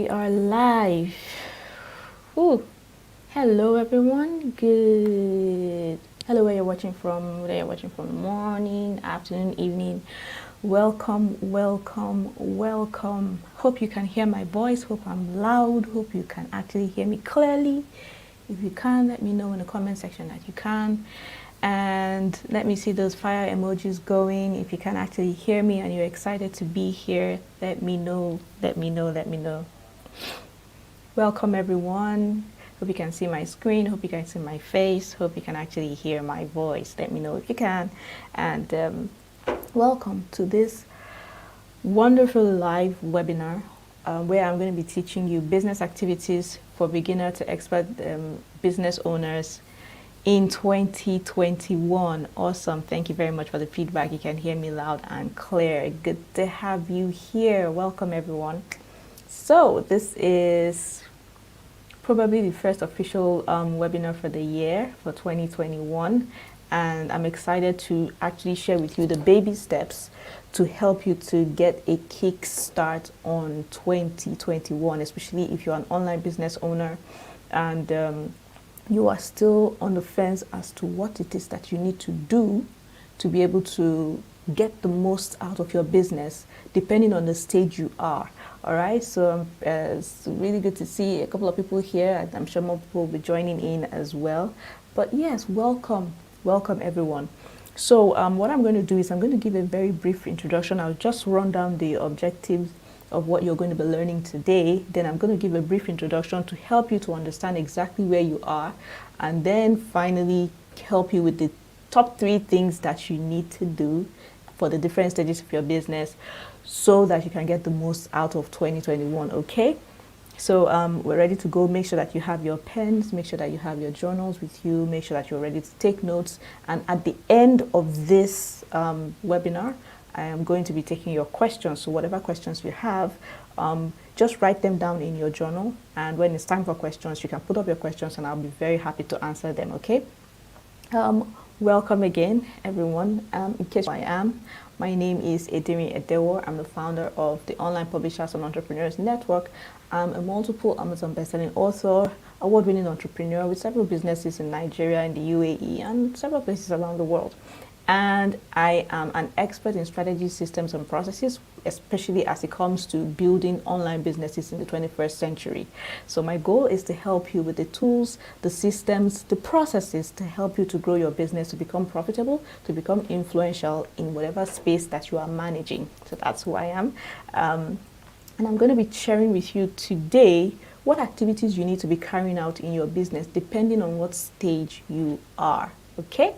We are live. Ooh. Hello everyone. Good. Hello, where you're watching from, whether you're watching from morning, afternoon, evening. Welcome, welcome, welcome. Hope you can hear my voice. Hope I'm loud. Hope you can actually hear me clearly. If you can, let me know in the comment section that you can. And let me see those fire emojis going. If you can actually hear me and you're excited to be here, let me know, let me know, let me know. Welcome everyone. Hope you can see my screen. Hope you can see my face. Hope you can actually hear my voice. Let me know if you can. And welcome to this wonderful live webinar where I'm going to be teaching you business activities for beginner to expert business owners in 2021. Awesome. Thank you very much for the feedback. You can hear me loud and clear. Good to have you here. Welcome everyone. So this is probably the first official webinar for the year for 2021, and I'm excited to actually share with you the baby steps to help you to get a kick start on 2021, especially if you're an online business owner and you are still on the fence as to what it is that you need to do to be able to get the most out of your business, depending on the stage you are. All right, so it's really good to see a couple of people here, and I'm sure more people will be joining in as well. But yes, welcome, welcome everyone. So what I'm going to do is I'm going to give a very brief introduction. I'll just run down the objectives of what you're going to be learning today. Then I'm going to give a brief introduction to help you to understand exactly where you are, and then finally help you with the top 3 things that you need to do for the different stages of your business so that you can get the most out of 2021. Okay, so we're ready to go. Make sure that you have your pens, make sure that you have your journals with you, make sure that you're ready to take notes. And at the end of this webinar, I am going to be taking your questions. So whatever questions you have, just write them down in your journal, and when it's time for questions, you can put up your questions and I'll be very happy to answer them. Okay, welcome again everyone. In case I am, my name is Ediri Edewo. I'm the founder of the Online Publishers and Entrepreneurs Network. I'm a multiple Amazon bestselling author, award-winning entrepreneur with several businesses in Nigeria, in the UAE, and several places around the world. And I am an expert in strategy, systems, and processes, especially as it comes to building online businesses in the 21st century. So my goal is to help you with the tools, the systems, the processes to help you to grow your business, to become profitable, to become influential in whatever space that you are managing. So that's who I am. And I'm going to be sharing with you today what activities you need to be carrying out in your business, depending on what stage you are. Okay?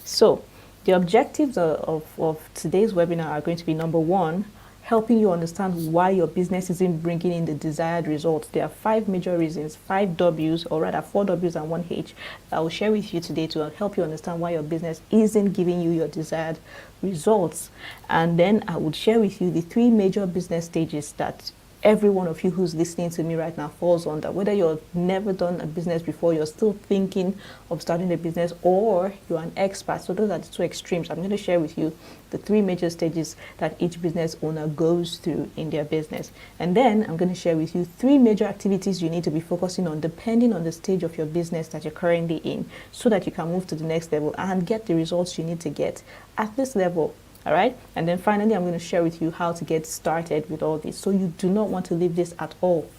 So the objectives of today's webinar are going to be, number 1, helping you understand why your business isn't bringing in the desired results. There are 5 major reasons, 5 W's, or rather 4 W's and 1 H, that I will share with you today to help you understand why your business isn't giving you your desired results. And then I would share with you the 3 major business stages that every one of you who's listening to me right now falls under. Whether you've never done a business before, you're still thinking of starting a business, or you're an expert. So those are the 2 extremes. I'm going to share with you the 3 major stages that each business owner goes through in their business. And then I'm going to share with you 3 major activities you need to be focusing on depending on the stage of your business that you're currently in, so that you can move to the next level and get the results you need to get at this level. All right, and then finally, I'm going to share with you how to get started with all this. So you do not want to leave this at all.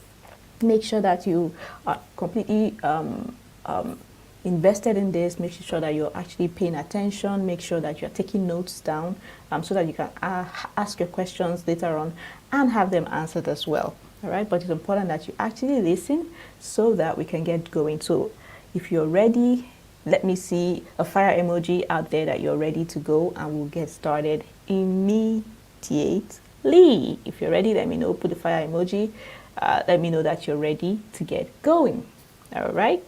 Make sure that you are completely invested in this. Make sure that you're actually paying attention. Make sure that you're taking notes down so that you can ask your questions later on and have them answered as well. All right, but it's important that you actually listen so that we can get going. So if you're ready, let me see a fire emoji out there that you're ready to go, and we'll get started immediately. If you're ready, let me know. Put the fire emoji. Let me know that you're ready to get going. All right.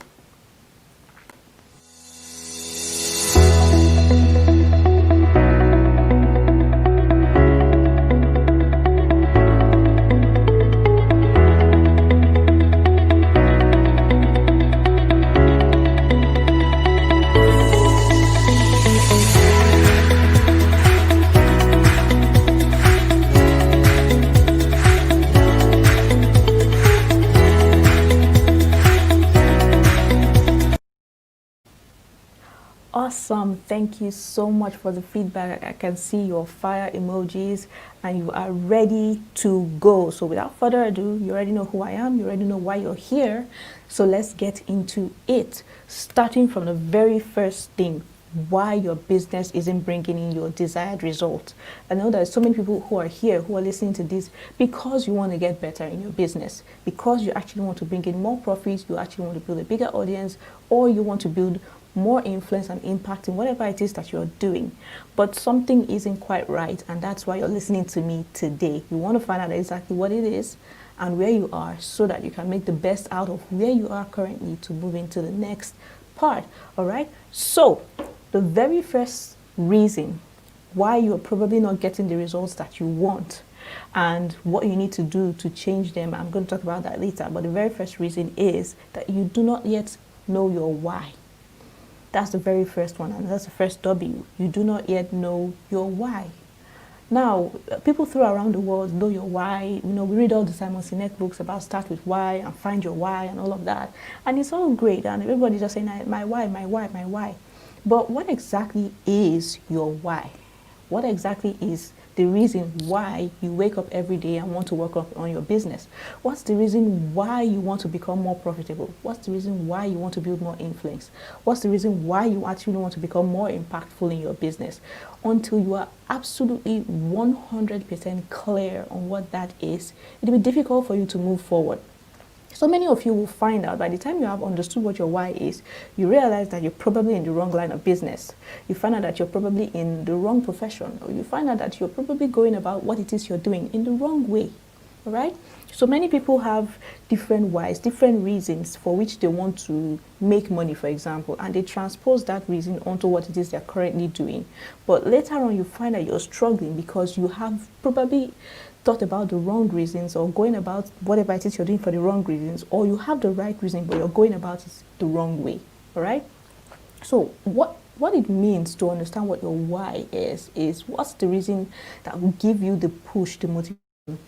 Awesome. Thank you so much for the feedback. I can see your fire emojis and you are ready to go. So without further ado, you already know who I am. You already know why you're here. So let's get into it. Starting from the very first thing, why your business isn't bringing in your desired result. I know there's so many people who are here who are listening to this because you want to get better in your business, because you actually want to bring in more profits, you actually want to build a bigger audience, or you want to build more influence and impact in whatever it is that you're doing. But something isn't quite right, and that's why you're listening to me today. You want to find out exactly what it is and where you are so that you can make the best out of where you are currently to move into the next part. All right? So, the very first reason why you're probably not getting the results that you want and what you need to do to change them, I'm going to talk about that later. But the very first reason is that you do not yet know your why. That's the very first one, and that's the first W. You do not yet know your why. Now, people through around the world know your why. You know, we read all the Simon Sinek books about start with why and find your why and all of that. And it's all great, and everybody's just saying, my why, my why, my why. But what exactly is your why? What exactly is the reason why you wake up every day and want to work on your business? What's the reason why you want to become more profitable? What's the reason why you want to build more influence? What's the reason why you actually want to become more impactful in your business? Until you are absolutely 100% clear on what that is, it'll be difficult for you to move forward. So many of you will find out by the time you have understood what your why is, you realize that you're probably in the wrong line of business. You find out that you're probably in the wrong profession, or you find out that you're probably going about what it is you're doing in the wrong way. All right? So many people have different whys, different reasons for which they want to make money, for example, and they transpose that reason onto what it is they're currently doing. But later on, you find that you're struggling because you have probably thought about the wrong reasons or going about whatever it is you're doing for the wrong reasons, or you have the right reason but you're going about it the wrong way. All right? So what it means to understand what your why is what's the reason that will give you the push, the motivation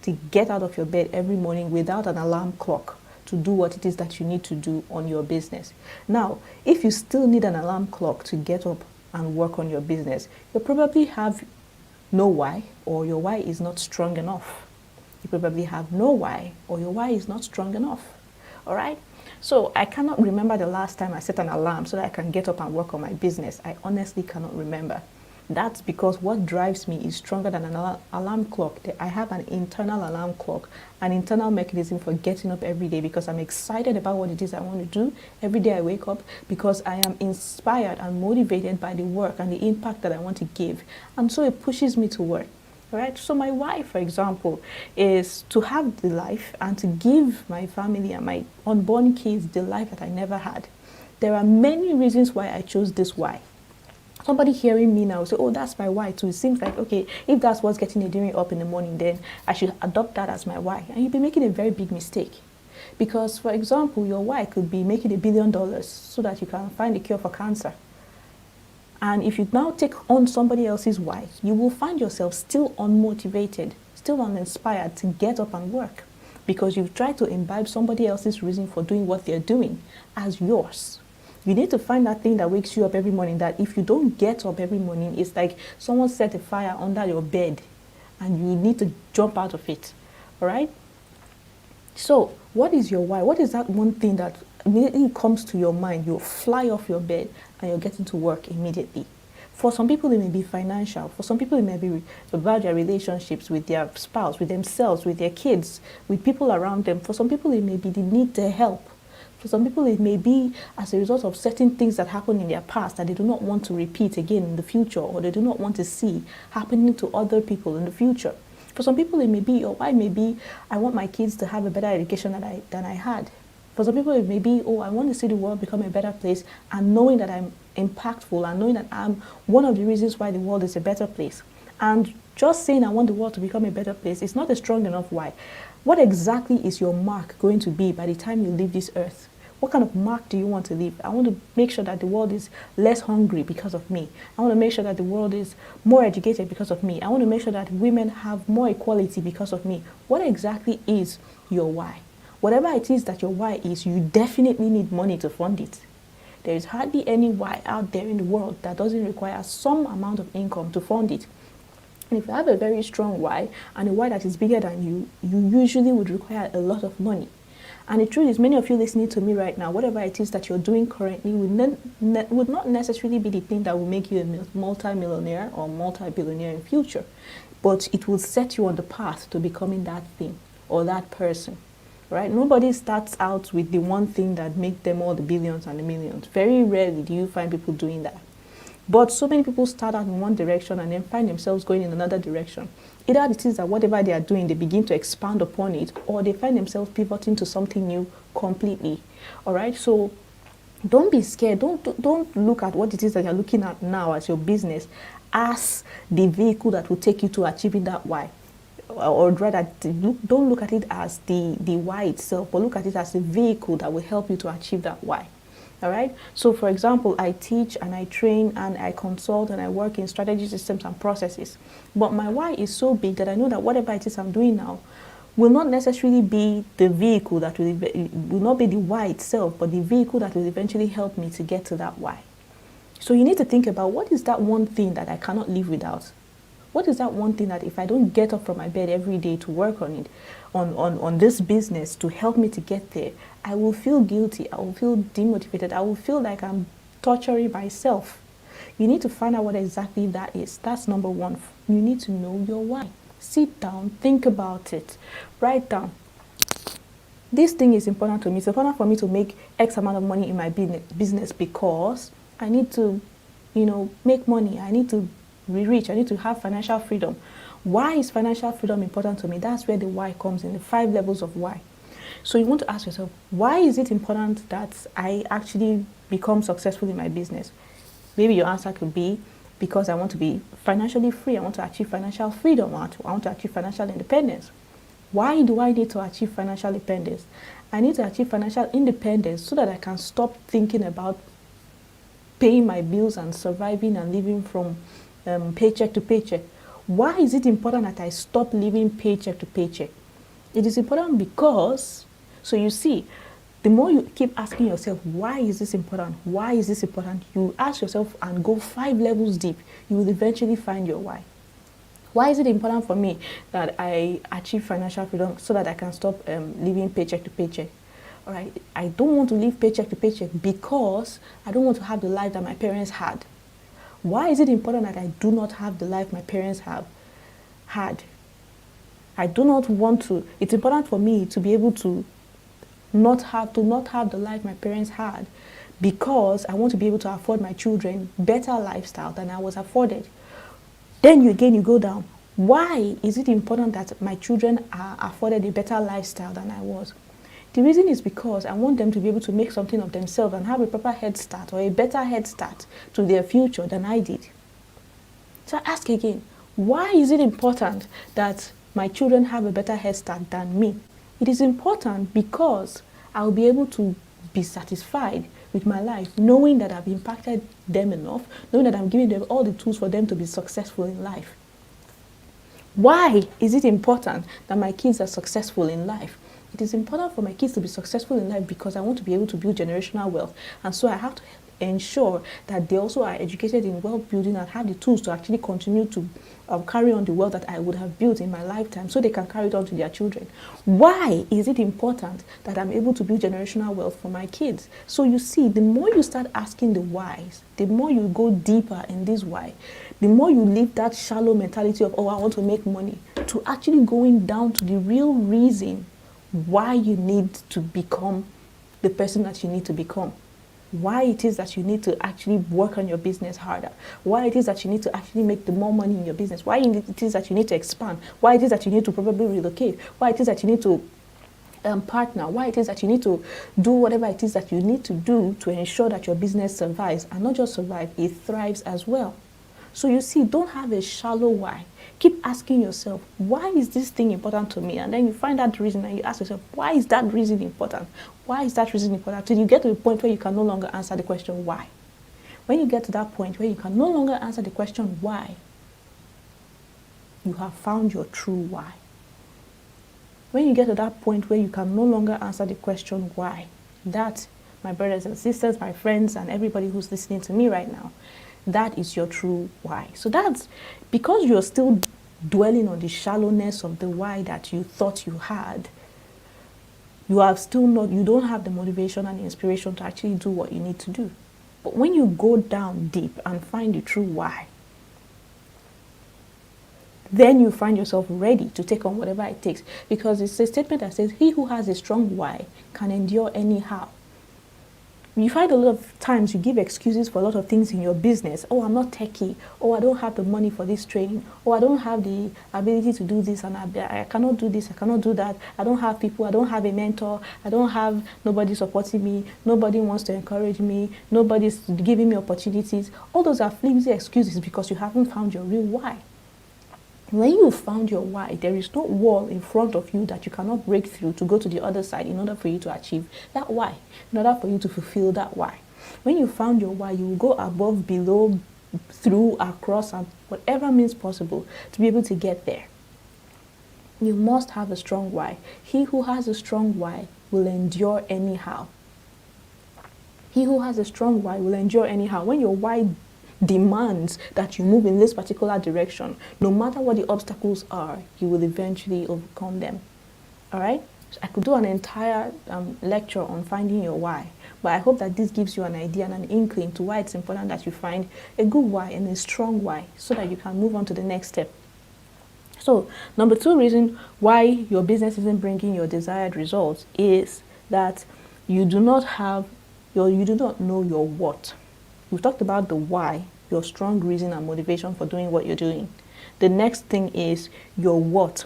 to get out of your bed every morning without an alarm clock to do what it is that you need to do on your business. Now, if you still need an alarm clock to get up and work on your business, you probably have no why, or your why is not strong enough. You probably have no why, or your why is not strong enough. All right? So I cannot remember the last time I set an alarm so that I can get up and work on my business. I honestly cannot remember. That's because what drives me is stronger than an alarm clock. I have an internal alarm clock, an internal mechanism for getting up every day because I'm excited about what it is I want to do. Every day I wake up because I am inspired and motivated by the work and the impact that I want to give. And so it pushes me to work. Right? So my why, for example, is to have the life and to give my family and my unborn kids the life that I never had. There are many reasons why I chose this why. Somebody hearing me now say, oh, that's my why too. It seems like, okay, if that's what's getting Adiri up in the morning, then I should adopt that as my why. And you'll be making a very big mistake. Because, for example, your why could be making $1 billion so that you can find a cure for cancer. And if you now take on somebody else's why, you will find yourself still unmotivated, still uninspired to get up and work. Because you've tried to imbibe somebody else's reason for doing what they're doing as yours. You need to find that thing that wakes you up every morning, that if you don't get up every morning, it's like someone set a fire under your bed and you need to jump out of it. All right? So what is your why? What is that one thing that immediately comes to your mind? You'll fly off your bed and you're getting to work immediately. For some people, it may be financial. For some people, it may be about their relationships with their spouse, with themselves, with their kids, with people around them. For some people, it may be the need to help. For some people, it may be as a result of certain things that happened in their past that they do not want to repeat again in the future, or they do not want to see happening to other people in the future. For some people, it may be, or why may be, I want my kids to have a better education than I had. For some people, it may be, oh, I want to see the world become a better place, and knowing that I'm impactful and knowing that I'm one of the reasons why the world is a better place. And just saying I want the world to become a better place is not a strong enough why. What exactly is your mark going to be by the time you leave this earth? What kind of mark do you want to leave? I want to make sure that the world is less hungry because of me. I want to make sure that the world is more educated because of me. I want to make sure that women have more equality because of me. What exactly is your why? Whatever it is that your why is, you definitely need money to fund it. There is hardly any why out there in the world that doesn't require some amount of income to fund it. And if you have a very strong why and a why that is bigger than you, you usually would require a lot of money. And the truth is, many of you listening to me right now, whatever it is that you're doing currently would not necessarily be the thing that will make you a multi-millionaire or multi-billionaire in future. But it will set you on the path to becoming that thing or that person, right? Nobody starts out with the one thing that makes them all the billions and the millions. Very rarely do you find people doing that. But so many people start out in one direction and then find themselves going in another direction. Either it is that whatever they are doing, they begin to expand upon it, or they find themselves pivoting to something new completely. All right? So don't be scared. Don't look at what it is that you're looking at now as your business as the vehicle that will take you to achieving that why. Or rather, don't look at it as the why itself, but look at it as the vehicle that will help you to achieve that why. All right. So, for example, I teach and I train and I consult and I work in strategy, systems and processes. But my why is so big that I know that whatever it is I'm doing now will not necessarily be the vehicle that will not be the why itself, but the vehicle that will eventually help me to get to that why. So you need to think about, what is that one thing that I cannot live without? What is that one thing that if I don't get up from my bed every day to work on it, on this business to help me to get there, I will feel guilty, I will feel demotivated, I will feel like I'm torturing myself. You need to find out what exactly that is. That's number one. You need to know your why. Sit down, think about it, write down. This thing is important to me. It's important for me to make X amount of money in my business because I need to, make money. I need to be rich. I need to have financial freedom. Why is financial freedom important to me? That's where the why comes in, the 5 levels of why. So you want to ask yourself, why is it important that I actually become successful in my business? Maybe your answer could be, because I want to be financially free. I want to achieve financial freedom. I want to achieve financial independence. Why do I need to achieve financial independence? I need to achieve financial independence so that I can stop thinking about paying my bills and surviving and living from paycheck to paycheck. Why is it important that I stop living paycheck to paycheck? It is important because, so you see, the more you keep asking yourself, why is this important? Why is this important? You ask yourself and go 5 levels deep. You will eventually find your why. Why is it important for me that I achieve financial freedom so that I can stop living paycheck to paycheck? All right, I don't want to live paycheck to paycheck because I don't want to have the life that my parents had. Why is it important that I do not have the life my parents had? I do not want to. It's important for me to be able to not have the life my parents had because I want to be able to afford my children better lifestyle than I was afforded. Then you go down. Why is it important that my children are afforded a better lifestyle than I was? The reason is because I want them to be able to make something of themselves and have a proper head start or a better head start to their future than I did. So I ask again, why is it important that my children have a better head start than me? It is important because I'll be able to be satisfied with my life, knowing that I've impacted them enough, knowing that I'm giving them all the tools for them to be successful in life. Why is it important that my kids are successful in life? It is important for my kids to be successful in life because I want to be able to build generational wealth. And so I have to ensure that they also are educated in wealth building and have the tools to actually continue to carry on the wealth that I would have built in my lifetime so they can carry it on to their children. Why is it important that I'm able to build generational wealth for my kids? So you see, the more you start asking the whys, the more you go deeper in this why, the more you leave that shallow mentality of, oh, I want to make money, to actually going down to the real reason why you need to become the person that you need to become. Why it is that you need to actually work on your business harder. Why it is that you need to actually make the more money in your business. Why it is that you need to expand. Why it is that you need to probably relocate. Why it is that you need to partner. Why it is that you need to do whatever it is that you need to do to ensure that your business survives. And not just survive, it thrives as well. So you see, don't have a shallow why. Keep asking yourself, why is this thing important to me? And then you find that reason and you ask yourself, why is that reason important? Why is that reason important? Till you get to the point where you can no longer answer the question why. When you get to that point where you can no longer answer the question why, you have found your true why. When you get to that point where you can no longer answer the question why, that my brothers and sisters, my friends, and everybody who's listening to me right now, that is your true why. So that's because you're still dwelling on the shallowness of the why that you thought you had. You don't have the motivation and the inspiration to actually do what you need to do. But when you go down deep and find the true why, then you find yourself ready to take on whatever it takes. Because it's a statement that says, he who has a strong why can endure anyhow. You find a lot of times you give excuses for a lot of things in your business. Oh, I'm not techie. Oh, I don't have the money for this training. Oh, I don't have the ability to do this, and I cannot do this, I cannot do that. I don't have people, I don't have a mentor, I don't have nobody supporting me, nobody wants to encourage me, nobody's giving me opportunities. All those are flimsy excuses because you haven't found your real why. When you've found your why, there is no wall in front of you that you cannot break through to go to the other side in order for you to achieve that why, in order for you to fulfill that why. When you found your why, you will go above, below, through, across, and whatever means possible to be able to get there. You must have a strong why. He who has a strong why will endure anyhow. He who has a strong why will endure anyhow. When your why demands that you move in this particular direction, no matter what the obstacles are, you will eventually overcome them. All right? So I could do an entire lecture on finding your why, but I hope that this gives you an idea and an inkling to why it's important that you find a good why and a strong why so that you can move on to the next step. So, number 2 reason why your business isn't bringing your desired results is that you do not know your what. We've talked about the why, your strong reason and motivation for doing what you're doing. The next thing is your what.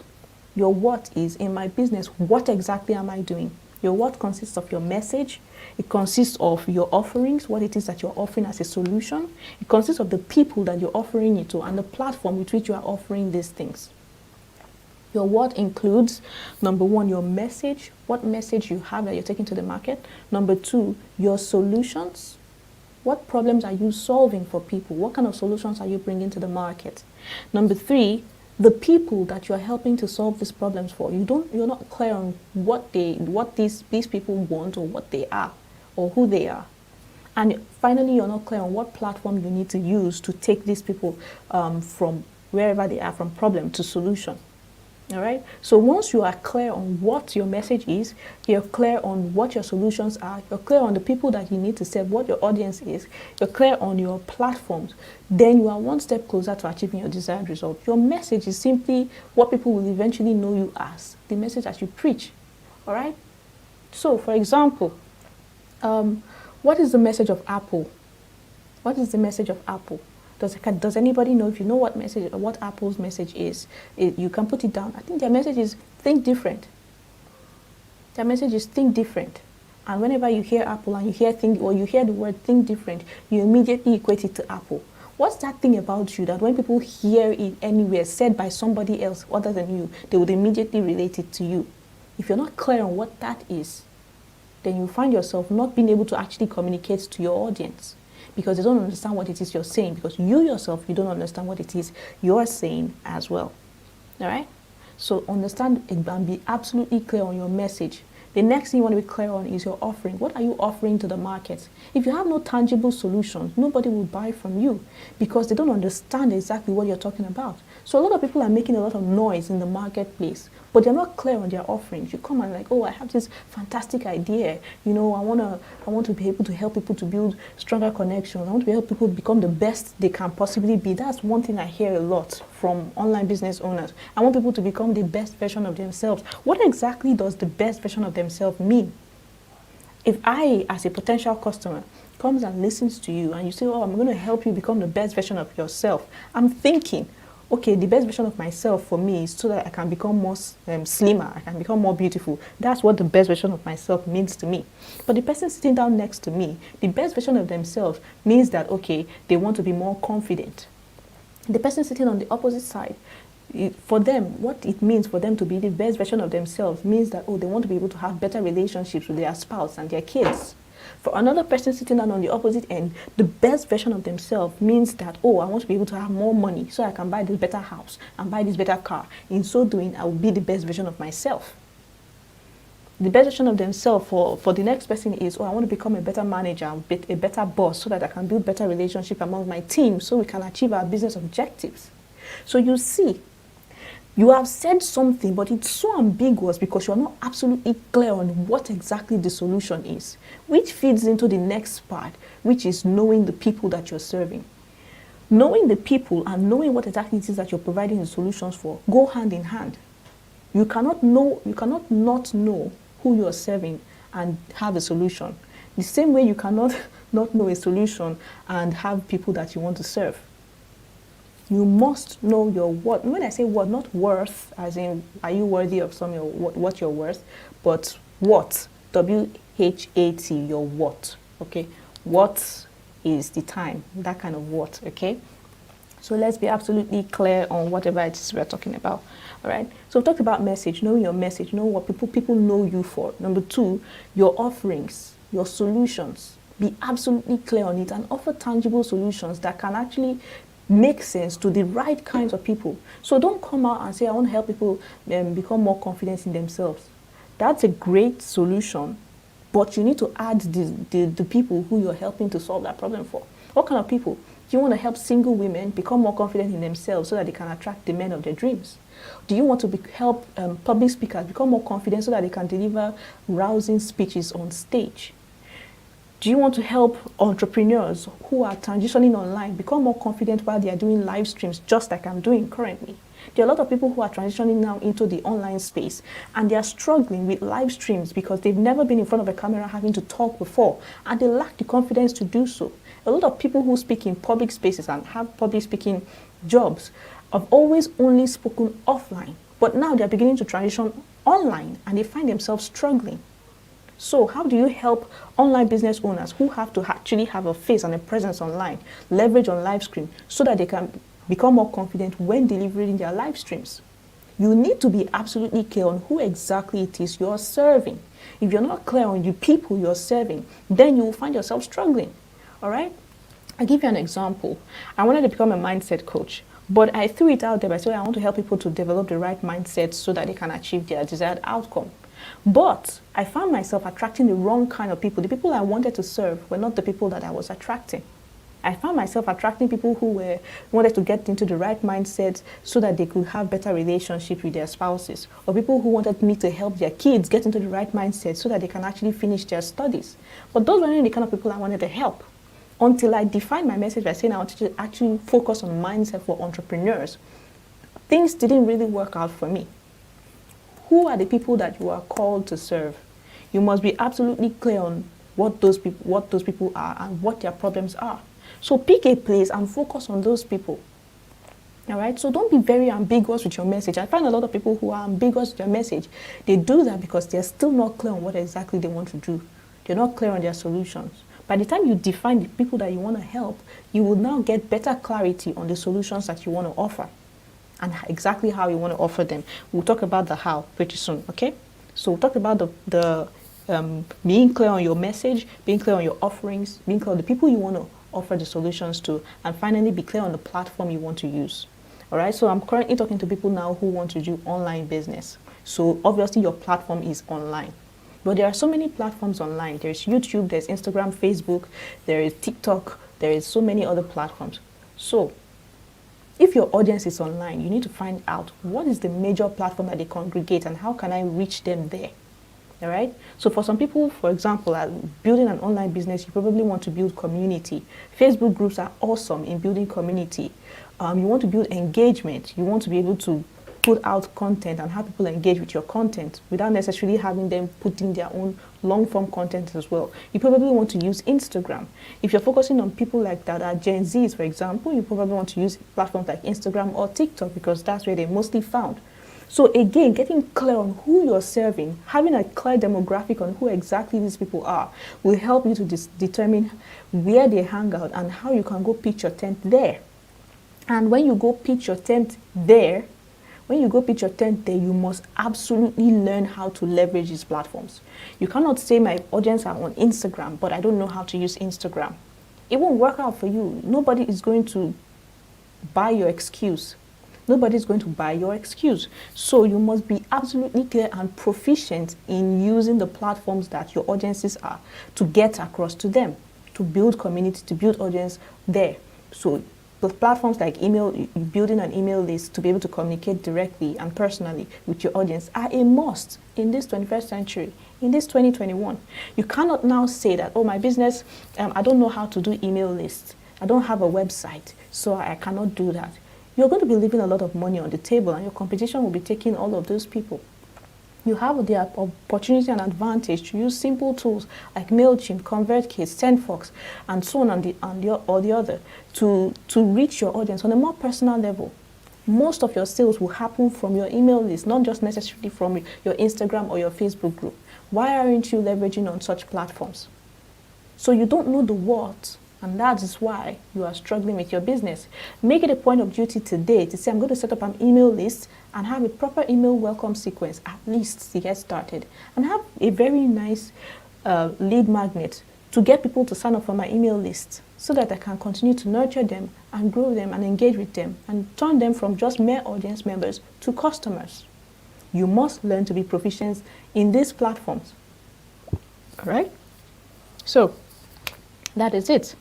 Your what is, in my business, what exactly am I doing? Your what consists of your message. It consists of your offerings, what it is that you're offering as a solution. It consists of the people that you're offering it to and the platform with which you are offering these things. Your what includes, number 1, your message, what message you have that you're taking to the market. Number 2, your solutions. What problems are you solving for people? What kind of solutions are you bringing to the market? Number 3, the people that you're helping to solve these problems for. You're not clear on what these people want or what they are or who they are. And finally, you're not clear on what platform you need to use to take these people from wherever they are, from problem to solution. All right. So once you are clear on what your message is, you're clear on what your solutions are, you're clear on the people that you need to serve, what your audience is, you're clear on your platforms, then you are one step closer to achieving your desired result. Your message is simply what people will eventually know you as, the message that you preach. All right. So, for example, what is the message of Apple? What is the message of Apple? Does anybody know? If you know what Apple's message is, you can put it down. I think their message is think different. Their message is think different. And whenever you hear Apple and you hear the word think different, you immediately equate it to Apple. What's that thing about you that when people hear it anywhere said by somebody else other than you, they would immediately relate it to you? If you're not clear on what that is, then you find yourself not being able to actually communicate to your audience, because they don't understand what it is you're saying, because you yourself, you don't understand what it is you're saying as well. All right? So understand and be absolutely clear on your message. The next thing you want to be clear on is your offering. What are you offering to the market? If you have no tangible solutions, nobody will buy from you because they don't understand exactly what you're talking about. So a lot of people are making a lot of noise in the marketplace, but they're not clear on their offerings. You come and like, oh, I have this fantastic idea. You know, I want to be able to help people to build stronger connections. I want to be able to people become the best they can possibly be. That's one thing I hear a lot from online business owners. I want people to become the best version of themselves. What exactly does the best version of themselves mean? If I, as a potential customer, comes and listens to you and you say, oh, I'm going to help you become the best version of yourself, I'm thinking, okay, the best version of myself for me is so that I can become more slimmer, I can become more beautiful. That's what the best version of myself means to me. But the person sitting down next to me, the best version of themselves means that, okay, they want to be more confident. The person sitting on the opposite side, for them, what it means for them to be the best version of themselves means that, oh, they want to be able to have better relationships with their spouse and their kids. For another person sitting down on the opposite end, the best version of themselves means that, oh, I want to be able to have more money so I can buy this better house and buy this better car. In so doing, I will be the best version of myself. The best version of themselves for the next person is, oh, I want to become a better manager, a better boss, so that I can build better relationship among my team, so we can achieve our business objectives. So you see, you have said something, but it's so ambiguous because you're not absolutely clear on what exactly the solution is, which feeds into the next part, which is knowing the people that you're serving. Knowing the people and knowing what exactly it is that you're providing the solutions for go hand in hand. You cannot not know who you are serving and have a solution. The same way you cannot not know a solution and have people that you want to serve. You must know your worth. When I say worth, not worth, as in are you worthy of something or what you're worth, but what, W-H-A-T, your what, okay? What is the time, that kind of what, okay? So let's be absolutely clear on whatever it is we're talking about, all right? So we talked about message, knowing your message, know what people know you for. Number two, your offerings, your solutions. Be absolutely clear on it and offer tangible solutions that can actually make sense to the right kinds of people. So don't come out and say, I want to help people become more confident in themselves. That's a great solution, but you need to add the people who you're helping to solve that problem for. What kind of people? Do you want to help single women become more confident in themselves so that they can attract the men of their dreams? Do you want to help public speakers become more confident so that they can deliver rousing speeches on stage? Do you want to help entrepreneurs who are transitioning online become more confident while they are doing live streams, just like I'm doing currently? There are a lot of people who are transitioning now into the online space, and they are struggling with live streams because they've never been in front of a camera having to talk before, and they lack the confidence to do so. A lot of people who speak in public spaces and have public speaking jobs have always only spoken offline, but now they're beginning to transition online, and they find themselves struggling. So how do you help online business owners who have to actually have a face and a presence online, leverage on live stream so that they can become more confident when delivering their live streams? You need to be absolutely clear on who exactly it is you're serving. If you're not clear on the people you're serving, then you will find yourself struggling. All right? I'll give you an example. I wanted to become a mindset coach, but I threw it out there by saying I want to help people to develop the right mindset so that they can achieve their desired outcome. But I found myself attracting the wrong kind of people. The people I wanted to serve were not the people that I was attracting. I found myself attracting people who wanted to get into the right mindset so that they could have better relationships with their spouses, or people who wanted me to help their kids get into the right mindset so that they can actually finish their studies. But those weren't the kind of people I wanted to help. Until I defined my message by saying I wanted to actually focus on mindset for entrepreneurs, things didn't really work out for me. Who are the people that you are called to serve? You must be absolutely clear on what those people are and what their problems are. So pick a place and focus on those people. All right? So don't be very ambiguous with your message. I find a lot of people who are ambiguous with their message. They do that because they're still not clear on what exactly they want to do. They're not clear on their solutions. By the time you define the people that you want to help, you will now get better clarity on the solutions that you want to offer and exactly how you want to offer them. We'll talk about the how pretty soon, okay? So we'll talk about the being clear on your message, being clear on your offerings, being clear on the people you want to offer the solutions to, and finally be clear on the platform you want to use. All right, so I'm currently talking to people now who want to do online business. So obviously your platform is online. But there are so many platforms online. There's YouTube, there's Instagram, Facebook, there is TikTok, there is so many other platforms. So if your audience is online, you need to find out what is the major platform that they congregate and how can I reach them there. All right. So for some people, for example, building an online business, you probably want to build community. Facebook groups are awesome in building community. You want to build engagement. You want to be able to put out content and have people engage with your content without necessarily having them put in their own long-form content as well. You probably want to use Instagram. If you're focusing on people like that are Gen Zs, for example, you probably want to use platforms like Instagram or TikTok because that's where they're mostly found. So again, getting clear on who you're serving, having a clear demographic on who exactly these people are will help you to determine where they hang out and how you can go pitch your tent there. And when you go pitch your tent there, you must absolutely learn how to leverage these platforms. You cannot say my audience are on Instagram, but I don't know how to use Instagram. It won't work out for you. Nobody is going to buy your excuse. Nobody's going to buy your excuse. So you must be absolutely clear and proficient in using the platforms that your audiences are to get across to them, to build community, to build audience there. So the platforms like email, building an email list to be able to communicate directly and personally with your audience are a must in this 21st century, in this 2021. You cannot now say that, oh, my business, I don't know how to do email lists. I don't have a website, so I cannot do that. You're going to be leaving a lot of money on the table, and your competition will be taking all of those people. You have the opportunity and advantage to use simple tools like MailChimp, ConvertKit, SendFox, and so on and the other to reach your audience on a more personal level. Most of your sales will happen from your email list, not just necessarily from your Instagram or your Facebook group. Why aren't you leveraging on such platforms? So you don't know the what, and that is why you are struggling with your business. Make it a point of duty today to say, I'm going to set up an email list and have a proper email welcome sequence, at least to get started. And have a very nice lead magnet to get people to sign up for my email list so that I can continue to nurture them and grow them and engage with them and turn them from just mere audience members to customers. You must learn to be proficient in these platforms. All right? So that is it.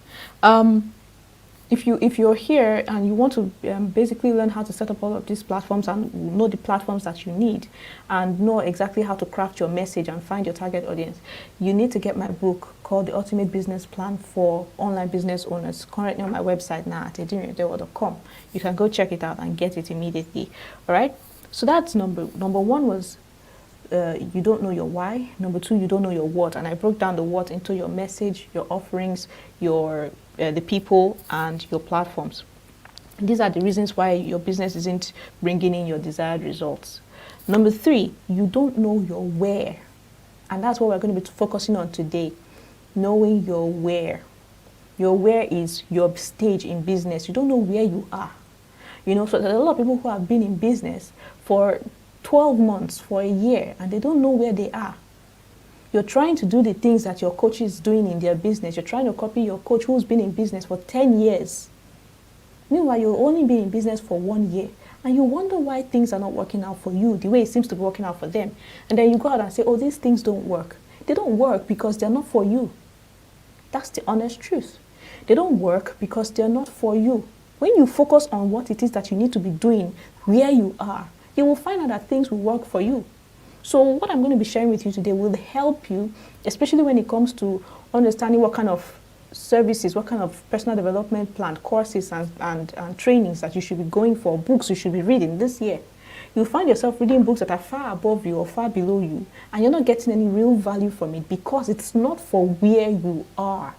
If you're here and you want to basically learn how to set up all of these platforms and know the platforms that you need and know exactly how to craft your message and find your target audience, you need to get my book called The Ultimate Business Plan for Online Business Owners, currently on my website now at edinyodewa.com. You can go check it out and get it immediately. All right? So that's number one was you don't know your why. Number two, you don't know your what. And I broke down the what into your message, your offerings, your the people, and your platforms. These are the reasons why your business isn't bringing in your desired results. Number three, you don't know your where. And that's what we're going to be focusing on today. Knowing your where. Your where is your stage in business. You don't know where you are. You know, so there's a lot of people who have been in business for 12 months, for a year, and they don't know where they are. You're trying to do the things that your coach is doing in their business. You're trying to copy your coach who's been in business for 10 years. Meanwhile, you've only been in business for 1 year, and you wonder why things are not working out for you the way it seems to be working out for them. And then you go out and say, oh, these things don't work. They don't work because they're not for you. That's the honest truth. They don't work because they're not for you. When you focus on what it is that you need to be doing where you are, you will find out that things will work for you. So what I'm going to be sharing with you today will help you, especially when it comes to understanding what kind of services, what kind of personal development plan, courses and trainings that you should be going for, books you should be reading this year. You'll find yourself reading books that are far above you or far below you, and you're not getting any real value from it because it's not for where you are.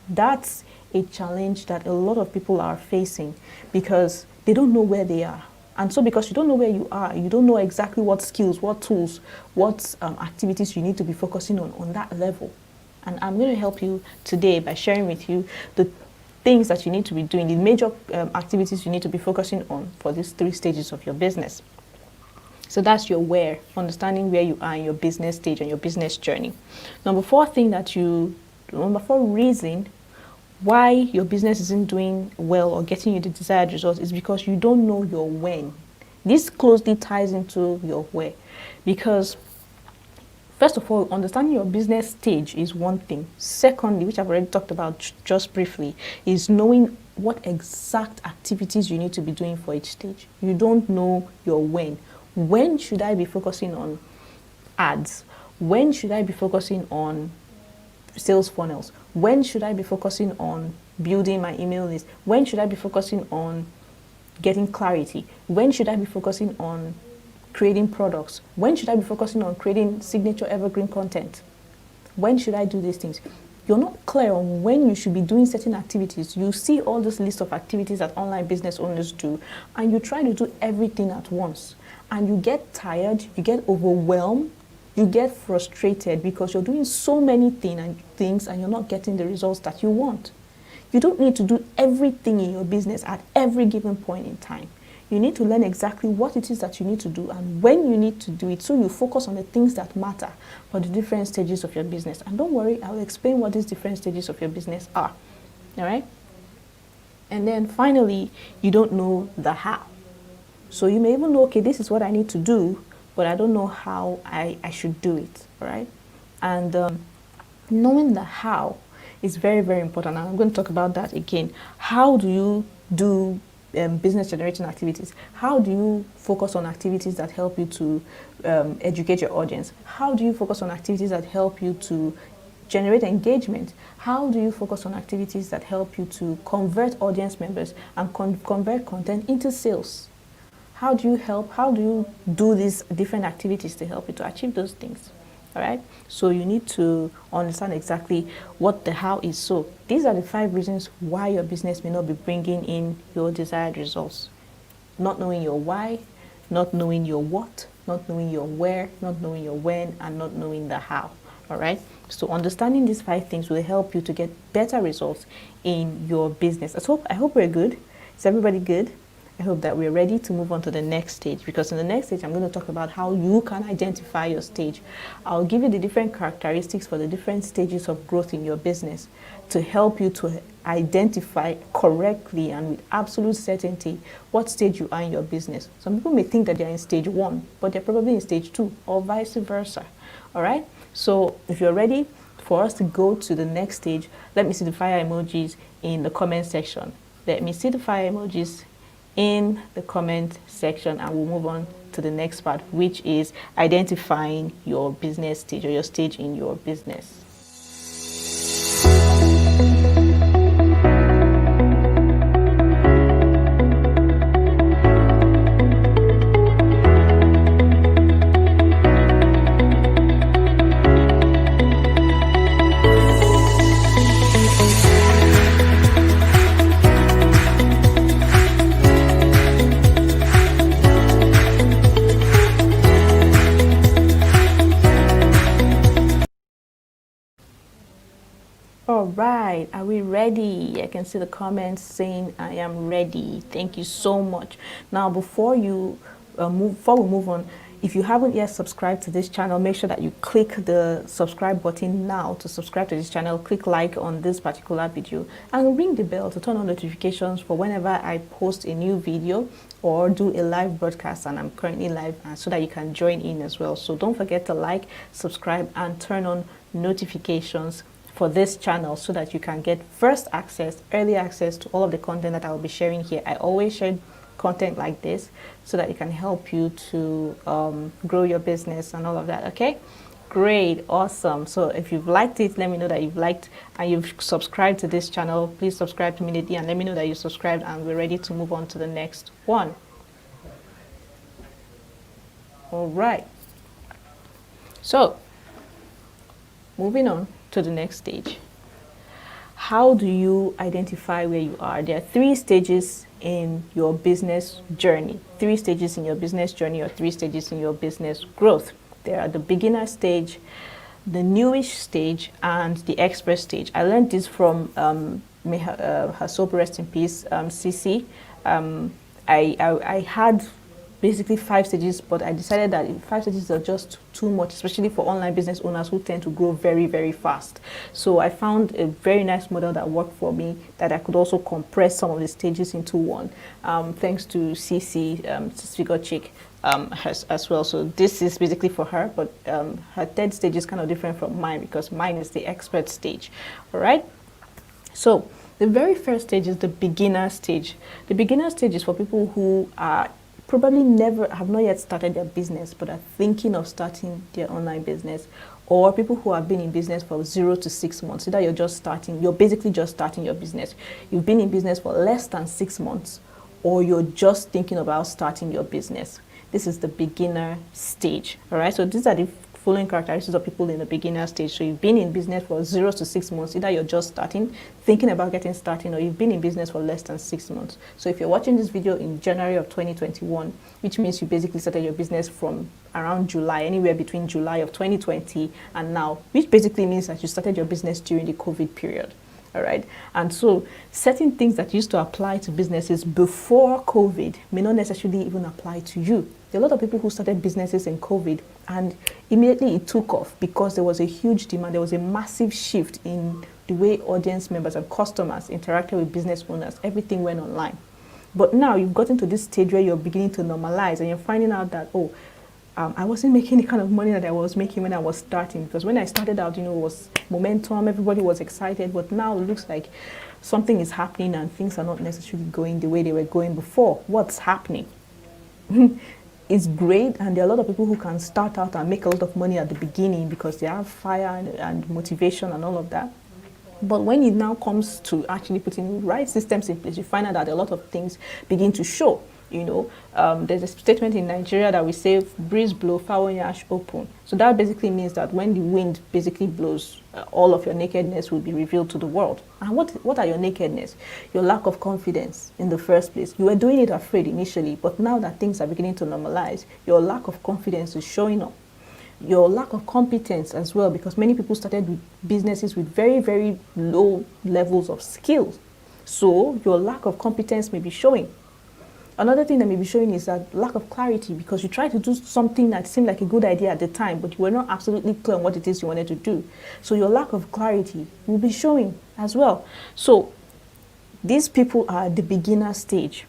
That's a challenge that a lot of people are facing because they don't know where they are. And so because you don't know where you are, you don't know exactly what skills, what tools, what activities you need to be focusing on that level. And I'm going to help you today by sharing with you the things that you need to be doing, the major activities you need to be focusing on for these 3 stages of your business. So that's your where, understanding where you are in your business stage and your business journey. Number 4 reason why your business isn't doing well or getting you the desired results is because you don't know your when. This closely ties into your where, because first of all, understanding your business stage is one thing. Secondly, which I've already talked about just briefly, is knowing what exact activities you need to be doing for each stage. You don't know your when. When should I be focusing on ads? When should I be focusing on sales funnels? When should I be focusing on building my email list? When should I be focusing on getting clarity? When should I be focusing on creating products? When should I be focusing on creating signature evergreen content? When should I do these things? You're not clear on when you should be doing certain activities. You see all this list of activities that online business owners do, and you try to do everything at once. And you get tired, you get overwhelmed, you get frustrated because you're doing so many things and you're not getting the results that you want. You don't need to do everything in your business at every given point in time. You need to learn exactly what it is that you need to do and when you need to do it, so you focus on the things that matter for the different stages of your business. And don't worry, I'll explain what these different stages of your business are. All right? And then finally, you don't know the how. So you may even know, okay, this is what I need to do, but I don't know how I should do it, all right? And knowing the how is very, very important. And I'm going to talk about that again. How do you do business generating activities? How do you focus on activities that help you to educate your audience? How do you focus on activities that help you to generate engagement? How do you focus on activities that help you to convert audience members and convert content into sales? How do you do these different activities to help you to achieve those things? All right. So you need to understand exactly what the how is. So these are the 5 reasons why your business may not be bringing in your desired results. Not knowing your why, not knowing your what, not knowing your where, not knowing your when, and not knowing the how. All right. So understanding these 5 things will help you to get better results in your business. I hope we're good. Is everybody good? I hope that we're ready to move on to the next stage, because in the next stage, I'm going to talk about how you can identify your stage. I'll give you the different characteristics for the different stages of growth in your business to help you to identify correctly and with absolute certainty what stage you are in your business. Some people may think that they're in stage 1, but they're probably in stage 2 or vice versa. All right. So if you're ready for us to go to the next stage, let me see the fire emojis in the comment section. Let me see the fire emojis in the comment section, and we'll move on to the next part, which is identifying your business stage or your stage in your business. All right, are we ready? I can see the comments saying I am ready. Thank you so much. Now, before we move on, if you haven't yet subscribed to this channel, make sure that you click the subscribe button now to subscribe to this channel. Click like on this particular video and ring the bell to turn on notifications for whenever I post a new video or do a live broadcast, and I'm currently live, so that you can join in as well. So don't forget to like, subscribe, and turn on notifications for this channel so that you can get first access, early access to all of the content that I will be sharing here. I always share content like this so that it can help you to grow your business and all of that. Okay, great, awesome. So if you've liked it, let me know that you've liked and you've subscribed to this channel. Please subscribe immediately and let me know that you subscribed, and we're ready to move on to the next one. All right, so moving on to the next stage. How do you identify where you are? There are 3 stages in your business journey. 3 stages in your business journey, or 3 stages in your business growth. There are the beginner stage, the newish stage, and the expert stage. I learned this from may her soul rest in peace, CC. I had basically 5 stages, but I decided that 5 stages are just too much, especially for online business owners who tend to grow very, very fast. So I found a very nice model that worked for me, that I could also compress some of the stages into one, thanks to CC, Figure Chick, as well. So this is basically for her, but her 3rd stage is kind of different from mine, because mine is the expert stage. All right. So the very first stage is the beginner stage. The beginner stage is for people who are probably have not yet started their business but are thinking of starting their online business, or people who have been in business for 0 to 6 months. Either you're basically just starting your business. You've been in business for less than 6 months, or you're just thinking about starting your business. This is the beginner stage. All right, so these are the following characteristics of people in the beginner stage. So you've been in business for 0 to 6 months. Either you're just starting, thinking about getting started, or you've been in business for less than 6 months. So if you're watching this video in January of 2021, which means you basically started your business from around July, anywhere between July of 2020 and now, which basically means that you started your business during the COVID period. All right. And so certain things that used to apply to businesses before COVID may not necessarily even apply to you. There are a lot of people who started businesses in COVID and immediately it took off because there was a huge demand. There was a massive shift in the way audience members and customers interacted with business owners. Everything went online. But now you've gotten to this stage where you're beginning to normalize and you're finding out that, I wasn't making the kind of money that I was making when I was starting. Because when I started out, it was momentum, everybody was excited. But now it looks like something is happening and things are not necessarily going the way they were going before. What's happening? It's great, and there are a lot of people who can start out and make a lot of money at the beginning because they have fire and motivation and all of that. But when it now comes to actually putting right systems in place, you find out that a lot of things begin to show. There's a statement in Nigeria that we say, breeze blow, foul yash open. So that basically means that when the wind basically blows, all of your nakedness will be revealed to the world. And what are your nakedness? Your lack of confidence in the first place. You were doing it afraid initially, but now that things are beginning to normalize, your lack of confidence is showing up. Your lack of competence as well, because many people started with businesses with very, very low levels of skills. So your lack of competence may be showing. Another thing that may be showing is that lack of clarity, because you tried to do something that seemed like a good idea at the time, but you were not absolutely clear on what it is you wanted to do. So your lack of clarity will be showing as well. So these people are at the beginner stage.